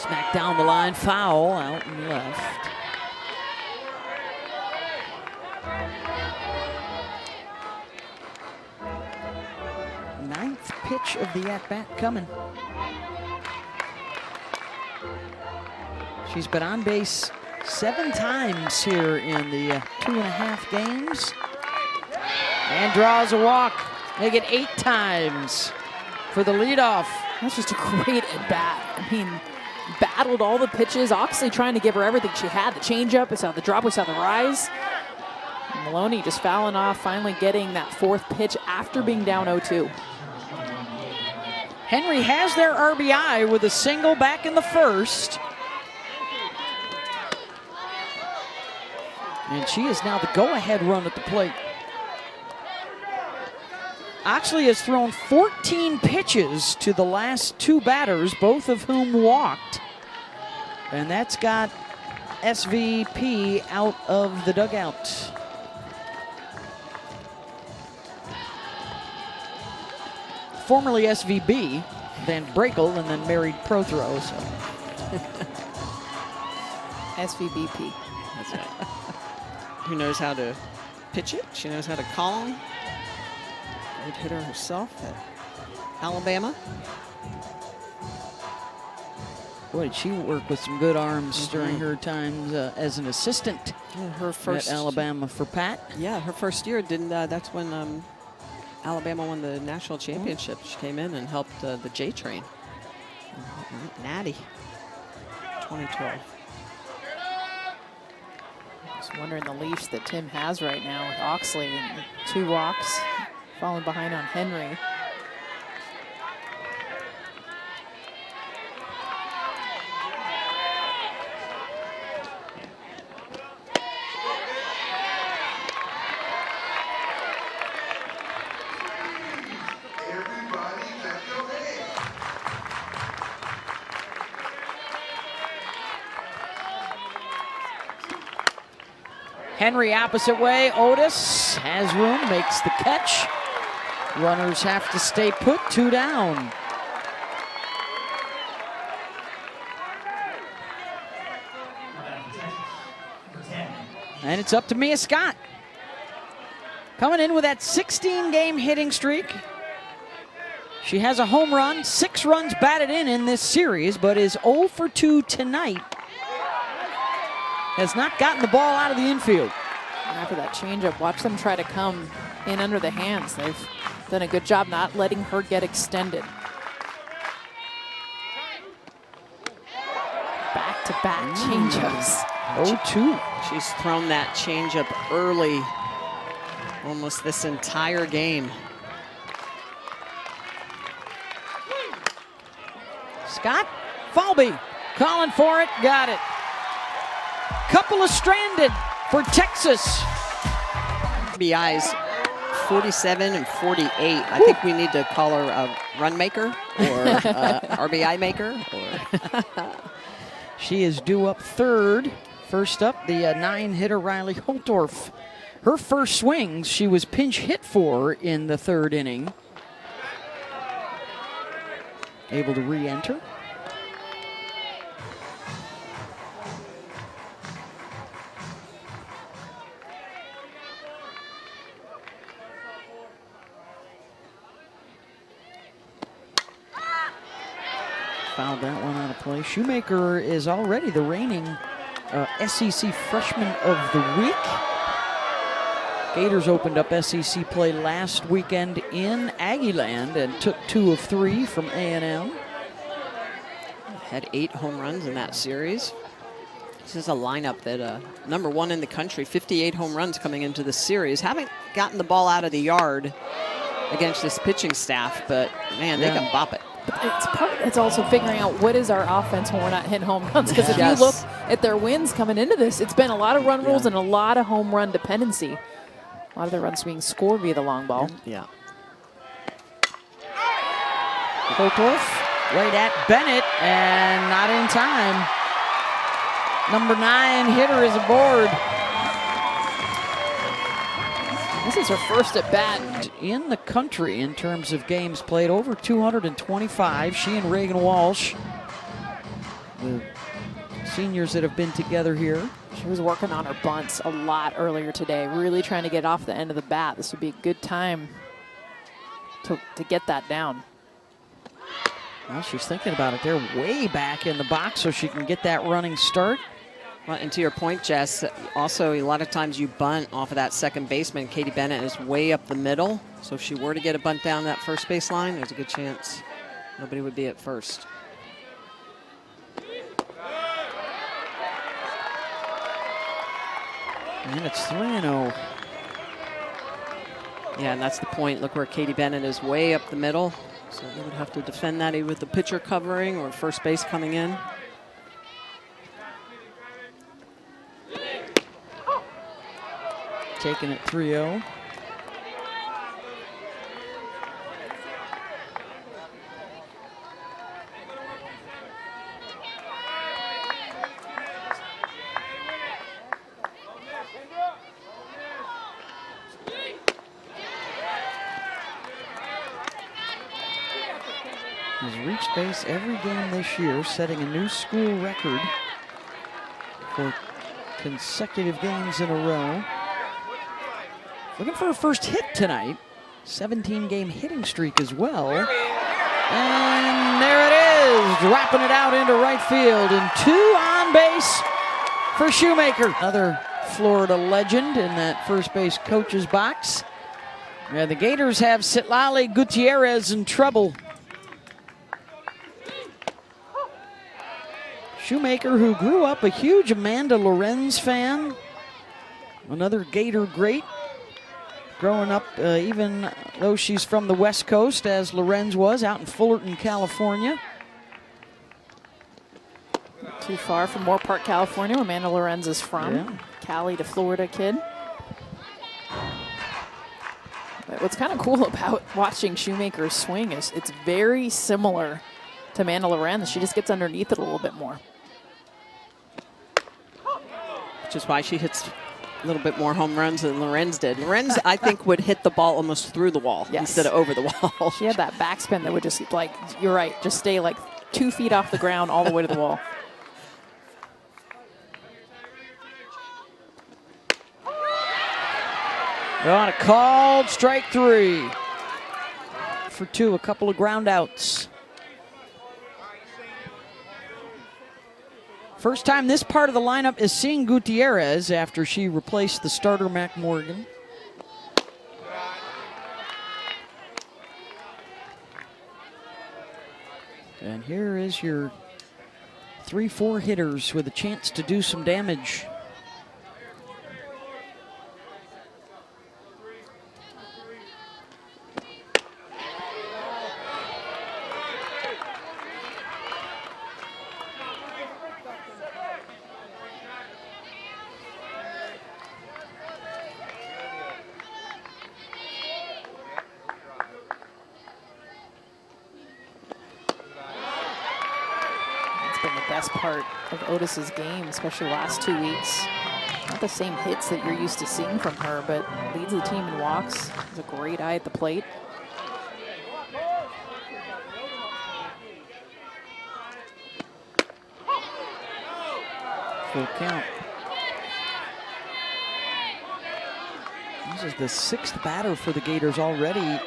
Smack down the line, foul out and left. Ninth pitch of the at-bat coming. She's been on base 7 times here in the 2.5 games. And draws a walk. Make it 8 times for the leadoff. That's just a great at-bat. I mean, battled all the pitches. Oxley trying to give her everything she had. The changeup, we saw the drop, we saw the rise. And Maloney just fouling off, finally getting that 4th pitch after being down 0-2. Henry has their RBI with a single back in the 1st. And she is now the go-ahead run at the plate. Oxley has thrown 14 pitches to the last 2 batters, both of whom walked. And that's got SVP out of the dugout. Formerly SVB, then Brakel, and then married Prothrow. So. SVBP. That's right. Who knows how to pitch it? She knows how to call him. Great hitter herself at Alabama. Boy, did she work with some good arms during her time as an assistant Her first at Alabama for Pat. Yeah, her first year didn't. That's when Alabama won the national championship. She came in and helped the J train. Natty. 2012. Just wondering the leash that Tim has right now with Oxley and 2 walks, falling behind on Henry. Henry opposite way. Otis has room, makes the catch. Runners have to stay put, 2 down. And it's up to Mia Scott. Coming in with that 16-game hitting streak. She has a home run, 6 runs batted in this series, but is 0 for 2 tonight. Has not gotten the ball out of the infield. And after that changeup, watch them try to come in under the hands. They've done a good job not letting her get extended. Back-to-back changeups. 0-2. She's thrown that changeup early, almost this entire game. Scott Falby calling for it, got it. Couple of stranded for Texas. RBIs 47 and 48. I think we need to call her a run maker or RBI maker. Or She is due up third. First up, the 9-hitter Riley Holtorf. Her first swings, she was pinch hit for in the third inning. Able to re-enter. Fouled that one out of play. Shoemaker is already the reigning SEC Freshman of the Week. Gators opened up SEC play last weekend in Aggieland and took 2 of 3 from A&M. had 8 home runs in that series. This is a lineup that #1 in the country, 58 home runs coming into the series. Haven't gotten the ball out of the yard against this pitching staff, but man, they can bop it. It's also figuring out what is our offense when we're not hitting home runs. Because if you look at their wins coming into this, it's been a lot of run rules and a lot of home run dependency. A lot of the runs being scored via the long ball. Yeah. Holtorf right at Bennett and not in time. #9 hitter is aboard. This is her first at bat in the country in terms of games played, over 225. She and Reagan Walsh, the seniors that have been together here. She was working on her bunts a lot earlier today, really trying to get off the end of the bat. This would be a good time to get that down. Well, she's thinking about it. They're way back in the box so she can get that running start. Well, and to your point, Jess, also a lot of times you bunt off of that second baseman. Katie Bennett is way up the middle, so if she were to get a bunt down that first base line, there's a good chance nobody would be at first. And it's 3-0. Yeah, and that's the point. Look where Katie Bennett is, way up the middle. So they would have to defend that either with the pitcher covering or first base coming in. Taking it 3-0. He's reached base every game this year, setting a new school record for consecutive games in a row. Looking for her first hit tonight. 17-game hitting streak as well. And there it is, dropping it out into right field. And 2 on base for Shoemaker. Another Florida legend in that first base coach's box. Yeah, the Gators have Citlali Gutierrez in trouble. Shoemaker, who grew up a huge Amanda Lorenz fan. Another Gator great. Growing up, even though she's from the West Coast, as Lorenz was, out in Fullerton, California. Not too far from Moore Park, California, where Amanda Lorenz is from. Yeah. Cali to Florida kid. But what's kind of cool about watching Shoemaker swing is it's very similar to Amanda Lorenz. She just gets underneath it a little bit more. Which is why she hits a little bit more home runs than Lorenz did. Lorenz, I think, would hit the ball almost through the wall instead of over the wall. She had that backspin that would just, like, you're right, just stay like 2 feet off the ground all the way to the wall. On a called strike 3. For 2, a couple of ground outs. First time this part of the lineup is seeing Gutierrez after she replaced the starter Mac Morgan. And here is your 3-4 hitters with a chance to do some damage. Been the best part of Otis's game, especially the last 2 weeks. Not the same hits that you're used to seeing from her, but leads the team in walks. Has a great eye at the plate. Full count. This is the 6th batter for the Gators already.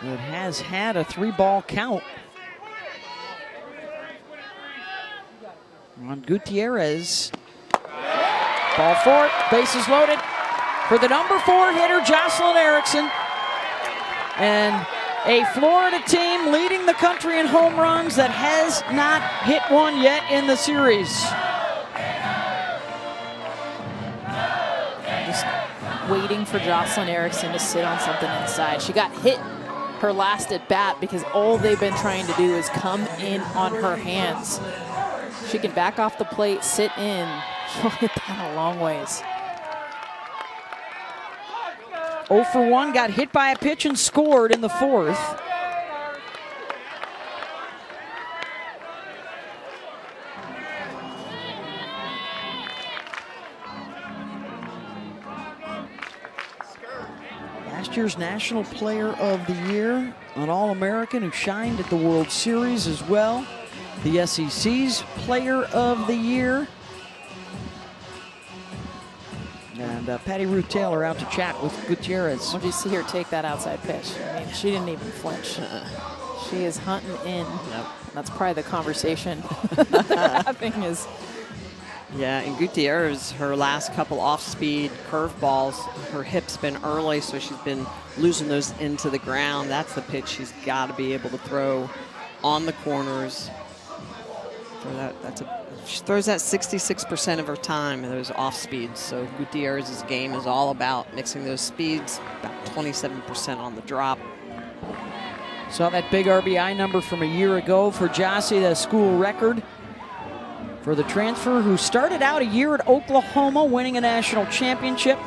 It has had a 3-ball count. On Gutierrez. Ball 4, bases loaded for the number 4 hitter, Jocelyn Erickson. And a Florida team leading the country in home runs that has not hit one yet in the series. Just waiting for Jocelyn Erickson to sit on something inside. She got hit her last at bat because all they've been trying to do is come in on her hands. She can back off the plate, sit in. She'll hit that a long ways. 0 for 1, got hit by a pitch and scored in the 4th. Last year's National Player of the Year, an All-American who shined at the World Series as well. The SEC's Player of the Year. And Patty Ruth Taylor out to chat with Gutierrez. When did you see her take that outside pitch? I mean, she didn't even flinch. She is hunting in. Yep. That's probably the conversation happening is. Yeah, and Gutierrez, her last couple off-speed curveballs, her hip's been early, so she's been losing those into the ground. That's the pitch she's got to be able to throw on the corners. She throws that 66% of her time in those off speeds. So Gutierrez's game is all about mixing those speeds, about 27% on the drop. Saw that big RBI number from a year ago for Jossie, the school record for the transfer who started out a year at Oklahoma, winning a national championship.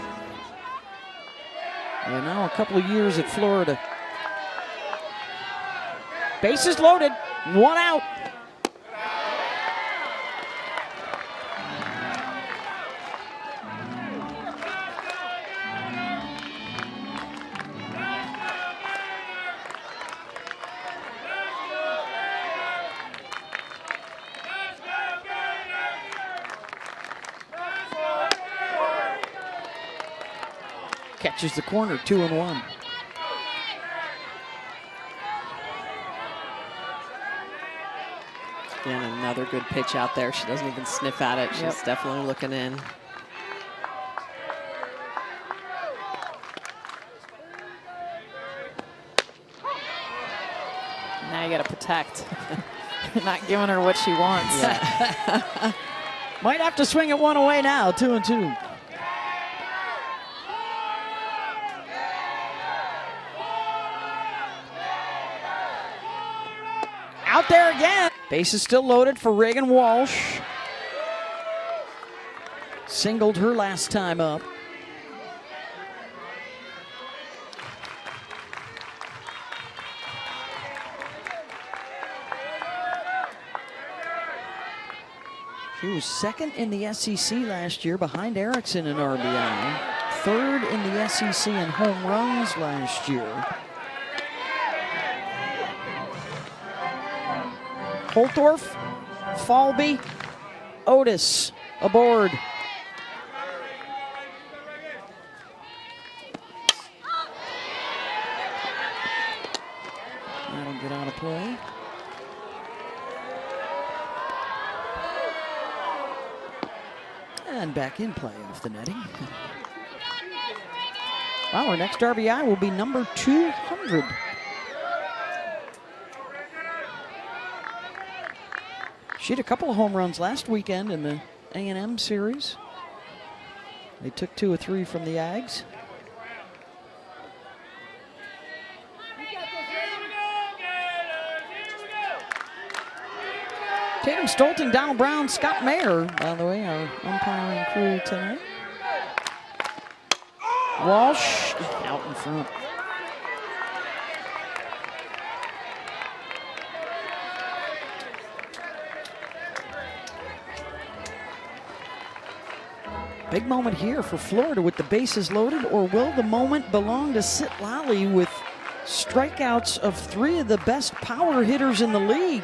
And now a couple of years at Florida. Bases loaded, 1 out. Catches the corner, 2-1. And another good pitch out there. She doesn't even sniff at it. She's definitely looking in. Now you got to protect. You're not giving her what she wants. Yeah. Might have to swing it 1 away now, 2-2. Out there again. Base is still loaded for Reagan Walsh. Singled her last time up. She was 2nd in the SEC last year behind Erickson in RBI. 3rd in the SEC in home runs last year. Holtorf, Falby, Otis aboard. That'll get out of play. And back in play off the netting. Wow, our next RBI will be number 200. She had a couple of home runs last weekend in the A&M series. They took 2 or 3 from the Ags. Tatum Stolting, Donald Brown, Scott Mayer, by the way, our umpiring crew tonight. Walsh out in front. Big moment here for Florida with the bases loaded, or will the moment belong to Sitlali with strikeouts of 3 of the best power hitters in the league?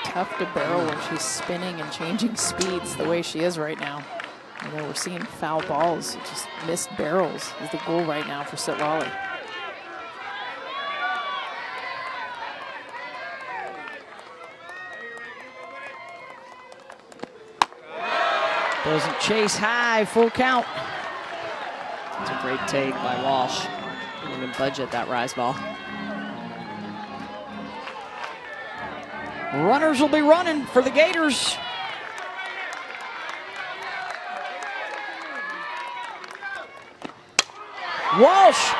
Tough to barrel when she's spinning and changing speeds the way she is right now. You know, we're seeing foul balls, just missed barrels is the goal right now for Sitlali. Doesn't chase high, full count. It's a great take by Walsh. Didn't even budge at that rise ball. Runners will be running for the Gators. Walsh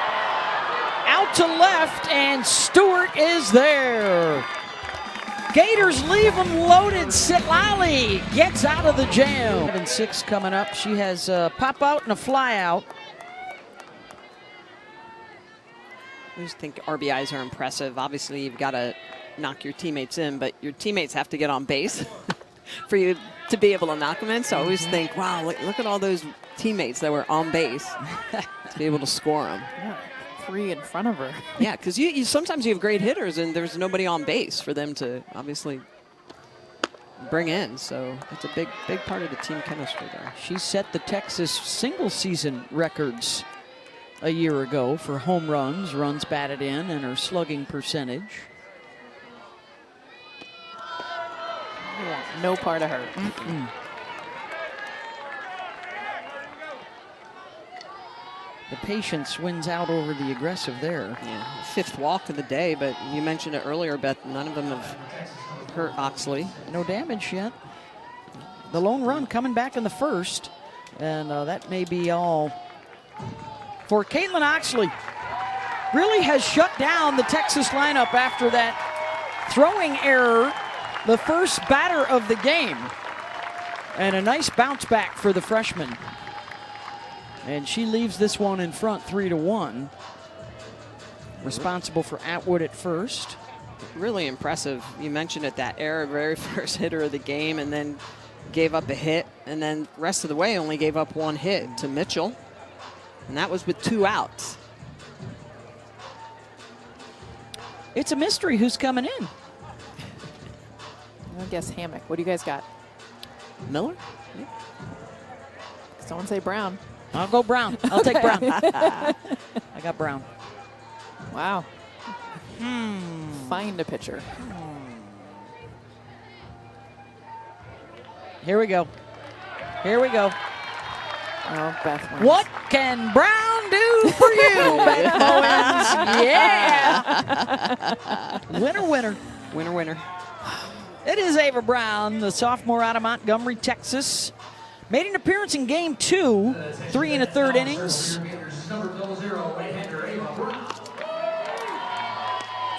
out to left, and Stewart is there. Gators leave them loaded. Sitlali gets out of the jam. 7-6 coming up. She has a pop out and a fly out. I just think RBIs are impressive. Obviously, you've got to knock your teammates in, but your teammates have to get on base for you to be able to knock them in. So I always think, wow, look at all those teammates that were on base to be able to score them. Yeah, 3 in front of her. Yeah, because you sometimes you have great hitters and there's nobody on base for them to obviously bring in. So it's a big part of the team chemistry there. She set the Texas single season records a year ago for home runs, runs batted in, and her slugging percentage. Yeah, no part of her. The patience wins out over the aggressive there. Yeah, 5th walk of the day, but you mentioned it earlier, Beth, none of them have hurt Oxley. No damage yet. The lone run coming back in the first, and that may be all for Caitlin Oxley. Really has shut down the Texas lineup after that throwing error, the first batter of the game. And a nice bounce back for the freshman. And she leaves this one in front 3-1. Responsible for Atwood at first. Really impressive. You mentioned it, that error, very first hitter of the game, and then gave up a hit, and then rest of the way only gave up 1 hit to Mitchell. And that was with 2 outs. It's a mystery who's coming in. I guess Hammock. What do you guys got? Miller? Someone say Brown. I'll go Brown. I'll take Brown. I got Brown. Wow. Find a pitcher. Here we go. Here we go. Oh, Beth wins. What can Brown do for you, Beth Owens? Yeah. Winner, winner. Winner, winner. It is Ava Brown, the sophomore out of Montgomery, Texas. Made an appearance in game 2, 3 1/3 innings.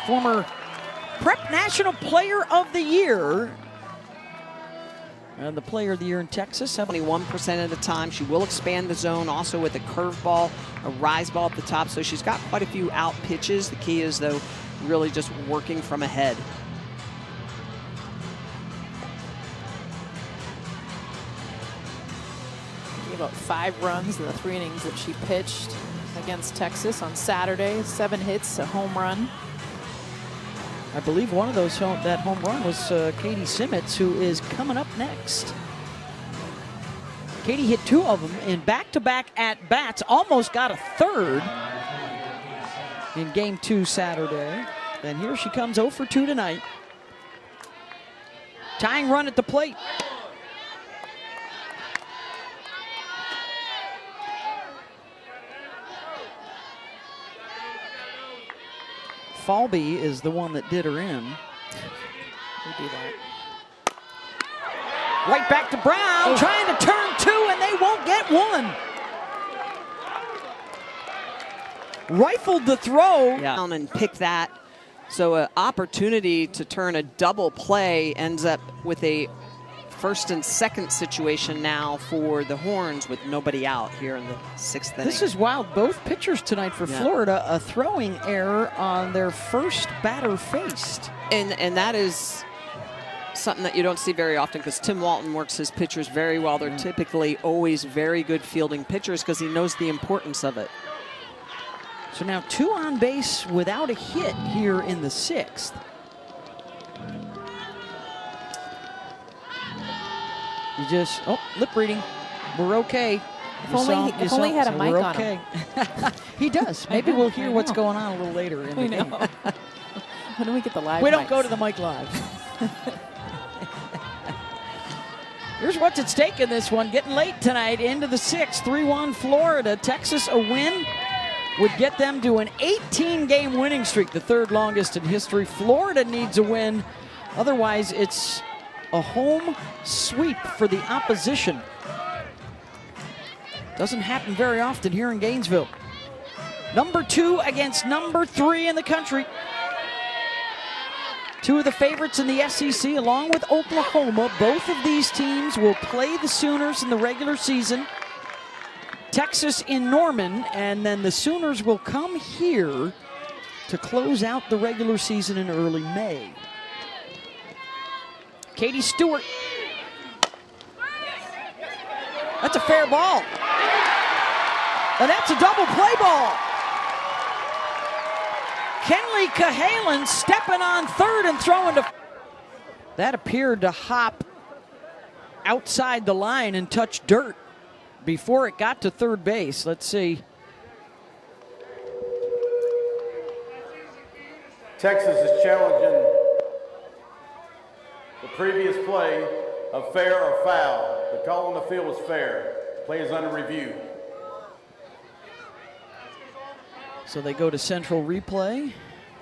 Former Prep National Player of the Year. And the Player of the Year in Texas. 21% of the time. She will expand the zone also with a curveball, a rise ball at the top. So she's got quite a few out pitches. The key is, though, really just working from ahead. Gave up 5 runs in the 3 innings that she pitched against Texas on Saturday. 7 hits, a home run. I believe one of those that home run was Katie Simmons, who is coming up next. Katie hit 2 of them in back-to-back at-bats, almost got a 3rd in game 2 Saturday. And here she comes 0 for 2 tonight. Tying run at the plate. Falby is the one that did her in. We do that. Right back to Brown, trying to turn 2, and they won't get 1. Rifled the throw. Yeah, and pick that. So an opportunity to turn a double play ends up with a first and second situation now for the Horns with nobody out here in the 6th inning. This is wild. Both pitchers tonight for Florida, a throwing error on their first batter faced. And that is something that you don't see very often because Tim Walton works his pitchers very well. They're typically always very good fielding pitchers because he knows the importance of it. So now 2 on base without a hit here in the 6th. You just, lip reading. We're okay. If only he had a mic on him. He does. Maybe we'll hear what's going on a little later in the game. When do we get the live We don't mics? go to the mic live. Here's what's at stake in this one. Getting late tonight into the 6th. 3-1 Florida. Texas, a win would get them to an 18-game winning streak, the 3rd longest in history. Florida needs a win. Otherwise, it's a home sweep for the opposition. Doesn't happen very often here in Gainesville. Number 2 against number 3 in the country. 2 of the favorites in the SEC, along with Oklahoma. Both of these teams will play the Sooners in the regular season. Texas in Norman, and then the Sooners will come here to close out the regular season in early May. Katie Stewart. That's a fair ball. And that's a double play ball. Kenley Cahalan stepping on 3rd and throwing to... That appeared to hop outside the line and touch dirt before it got to 3rd base. Let's see. Texas is challenging the previous play of fair or foul. The call on the field was fair. Play is under review. So they go to central replay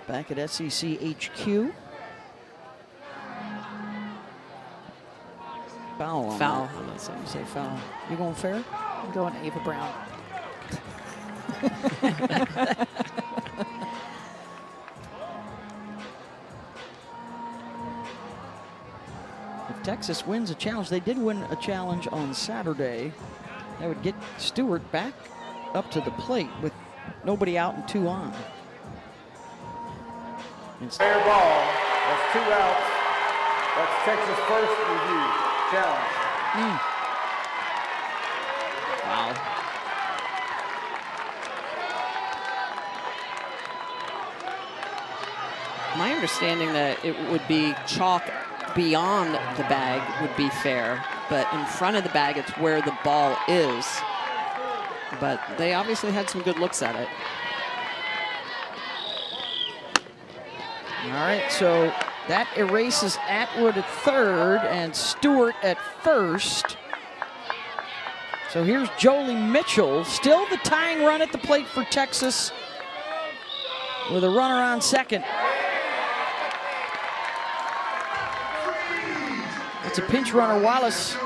back at SEC HQ. Foul. Foul. I'm not saying say foul. You going fair? I'm going Ava Brown. If Texas wins a challenge, they did win a challenge on Saturday. That would get Stewart back up to the plate with nobody out and 2 on. Fair ball. That's 2 outs. That's Texas' first review challenge. Wow. My understanding that it would be chalk beyond the bag would be fair, but in front of the bag, it's where the ball is. But they obviously had some good looks at it. All right, so that erases Atwood at 3rd and Stewart at 1st. So here's Jolie Mitchell, still the tying run at the plate for Texas with a runner on 2nd. It's a pinch runner, Wallace.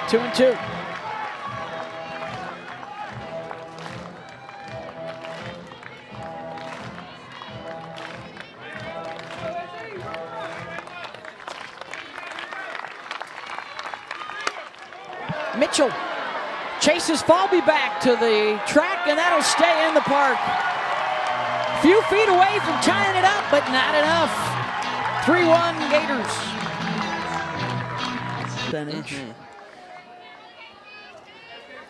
Two and 2. Mitchell chases Falby back to the track, and that'll stay in the park. Few feet away from tying it up, but not enough. 3-1 Gators.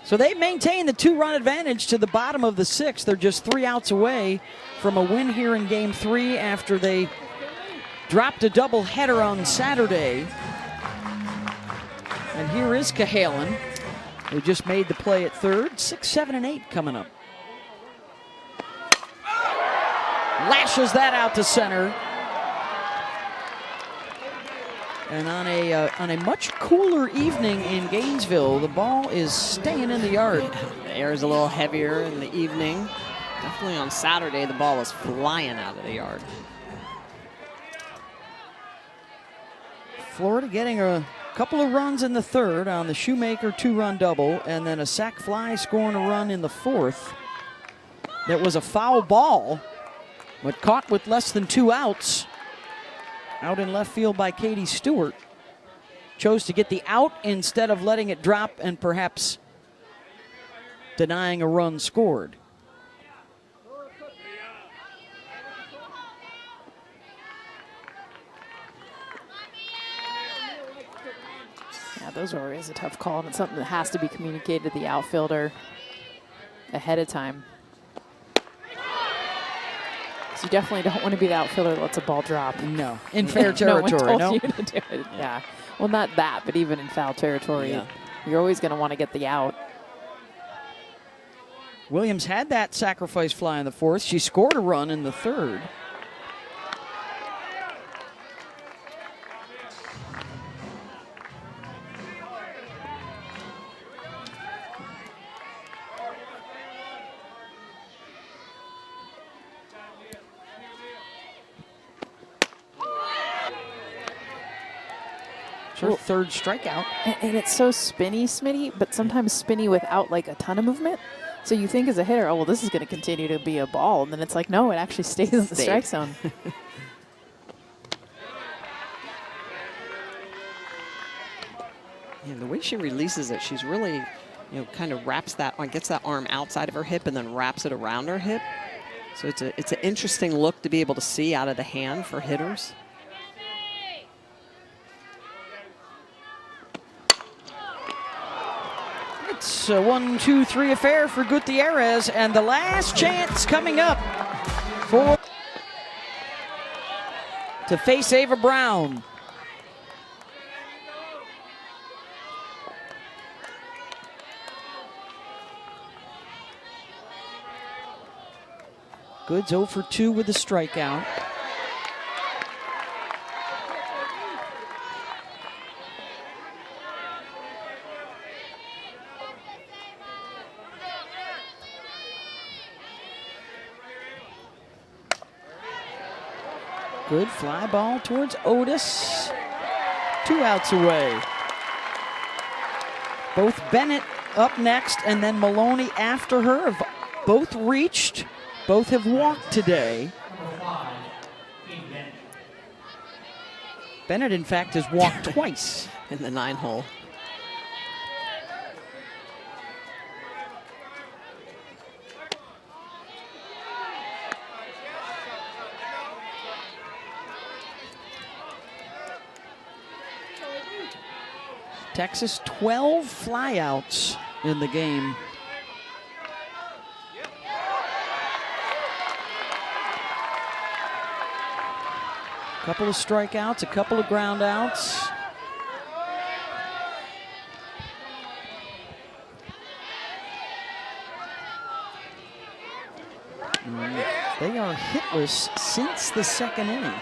So they maintain the 2-run advantage to the bottom of the 6th. They're just 3 outs away from a win here in Game 3 after they dropped a doubleheader on Saturday. And here is Cahalan, who just made the play at third. 6, 7, and 8 coming up. Lashes that out to center. And on a much cooler evening in Gainesville, the ball is staying in the yard. The air is a little heavier in the evening. Definitely on Saturday, the ball was flying out of the yard. Florida getting a couple of runs in the third on the Shoemaker 2-run double, and then a sac fly scoring a run in the fourth. That was a foul ball, but caught with less than 2 outs. Out in left field by Katie Stewart. Chose to get the out instead of letting it drop and perhaps denying a run scored. Yeah, those are always a tough call, and it's something that has to be communicated to the outfielder ahead of time. So you definitely don't want to be the outfielder that lets a ball drop. No, in fair territory, no one no. told you to do it. Yeah. Well, not that, but even in foul territory, Yeah. you're always going to want to get the out. Williams had that sacrifice fly in the fourth. She scored a run in the third. It's her third strikeout. And it's so spinny, Smitty, but sometimes spinny without like a ton of movement. So you think as a hitter, oh, well, this is going to continue to be a ball. And then it's like, no, it actually stays in the strike zone. And the way she releases it, she's really, kind of wraps that, gets that arm outside of her hip and then wraps it around her hip. So it's an interesting look to be able to see out of the hand for hitters. It's a 1-2-3 affair for Gutierrez, and the last chance coming up to face Ava Brown. Goods 0 for 2 with a strikeout. Good fly ball towards Otis. 2 outs away. Both Bennett up next and then Maloney after her have both reached. Both have walked today. Bennett, in fact, has walked twice in the 9-hole. Texas 12 flyouts in the game. A couple of strikeouts, a couple of ground outs. They are hitless since the second inning.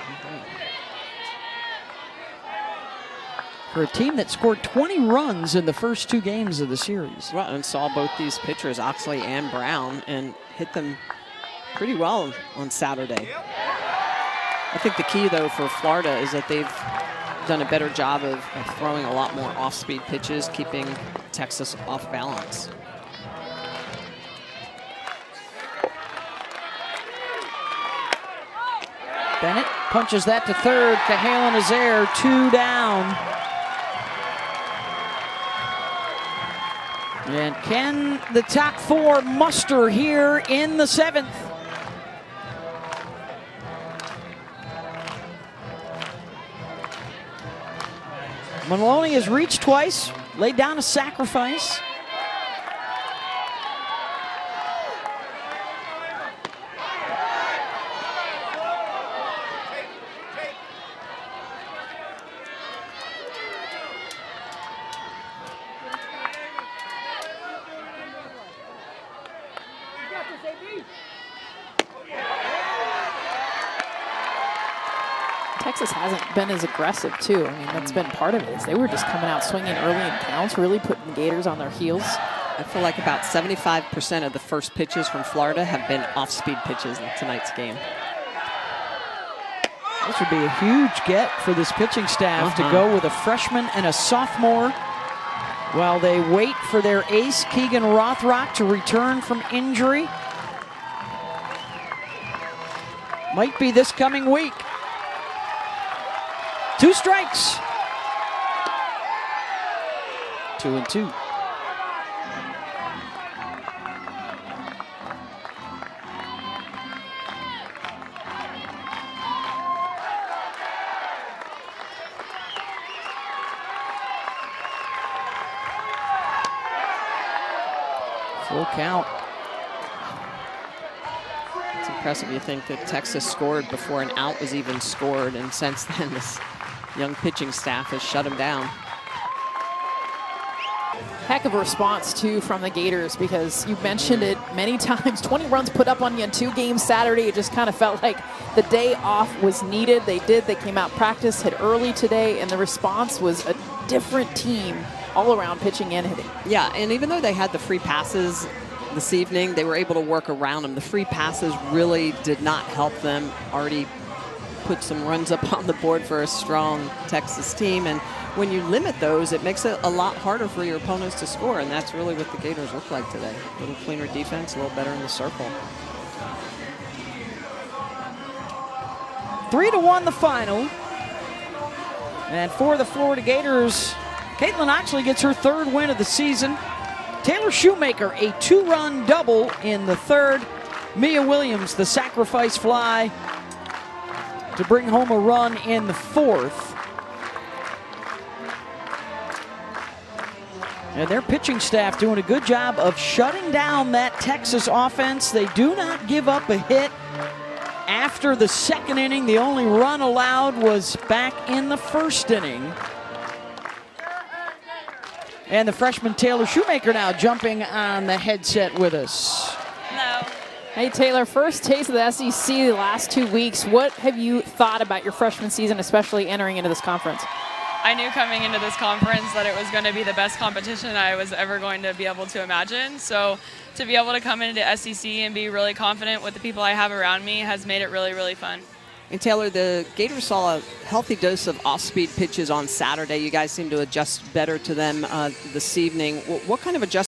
For a team that scored 20 runs in the first 2 games of the series. Well, and saw both these pitchers, Oxley and Brown, and hit them pretty well on Saturday. I think the key, though, for Florida is that they've done a better job of throwing a lot more off-speed pitches, keeping Texas off balance. Bennett punches that to third. Cahalan is there, 2 down. And can the top 4 muster here in the 7th? Maloney has reached twice, laid down a sacrifice. Texas hasn't been as aggressive, too. I mean, that's been part of it. They were just coming out swinging early in counts, really putting the Gators on their heels. I feel like about 75% of the first pitches from Florida have been off-speed pitches in tonight's game. This would be a huge get for this pitching staff to go with a freshman and a sophomore while they wait for their ace, Keegan Rothrock, to return from injury. Might be this coming week. 2 strikes. 2-2. Full count. It's impressive. You think that Texas scored before an out was even scored, and since then this young pitching staff has shut him down. Heck of a response, too, from the Gators, because you mentioned it many times. 20 runs put up on you in 2 games Saturday. It just kind of felt like the day off was needed. They did. They came out, practice, hit early today, and the response was a different team all around, pitching and hitting. Yeah, and even though they had the free passes this evening, they were able to work around them. The free passes really did not help them. Already put some runs up on the board for a strong Texas team, and when you limit those, it makes it a lot harder for your opponents to score, and that's really what the Gators look like today. A little cleaner defense, a little better in the circle. 3-1 the final. And for the Florida Gators, Caitlin Oxley gets her 3rd win of the season. Taylor Shoemaker, a 2-run double in the 3rd. Mia Williams, the sacrifice fly to bring home a run in the 4th. And their pitching staff doing a good job of shutting down that Texas offense. They do not give up a hit. After the 2nd inning, the only run allowed was back in the 1st inning. And the freshman Taylor Shoemaker now jumping on the headset with us. No. Hey, Taylor, first taste of the SEC the last 2 weeks. What have you thought about your freshman season, especially entering into this conference? I knew coming into this conference that it was going to be the best competition I was ever going to be able to imagine. So to be able to come into SEC and be really confident with the people I have around me has made it really, really fun. And Taylor, the Gators saw a healthy dose of off-speed pitches on Saturday. You guys seem to adjust better to them this evening. What kind of adjustment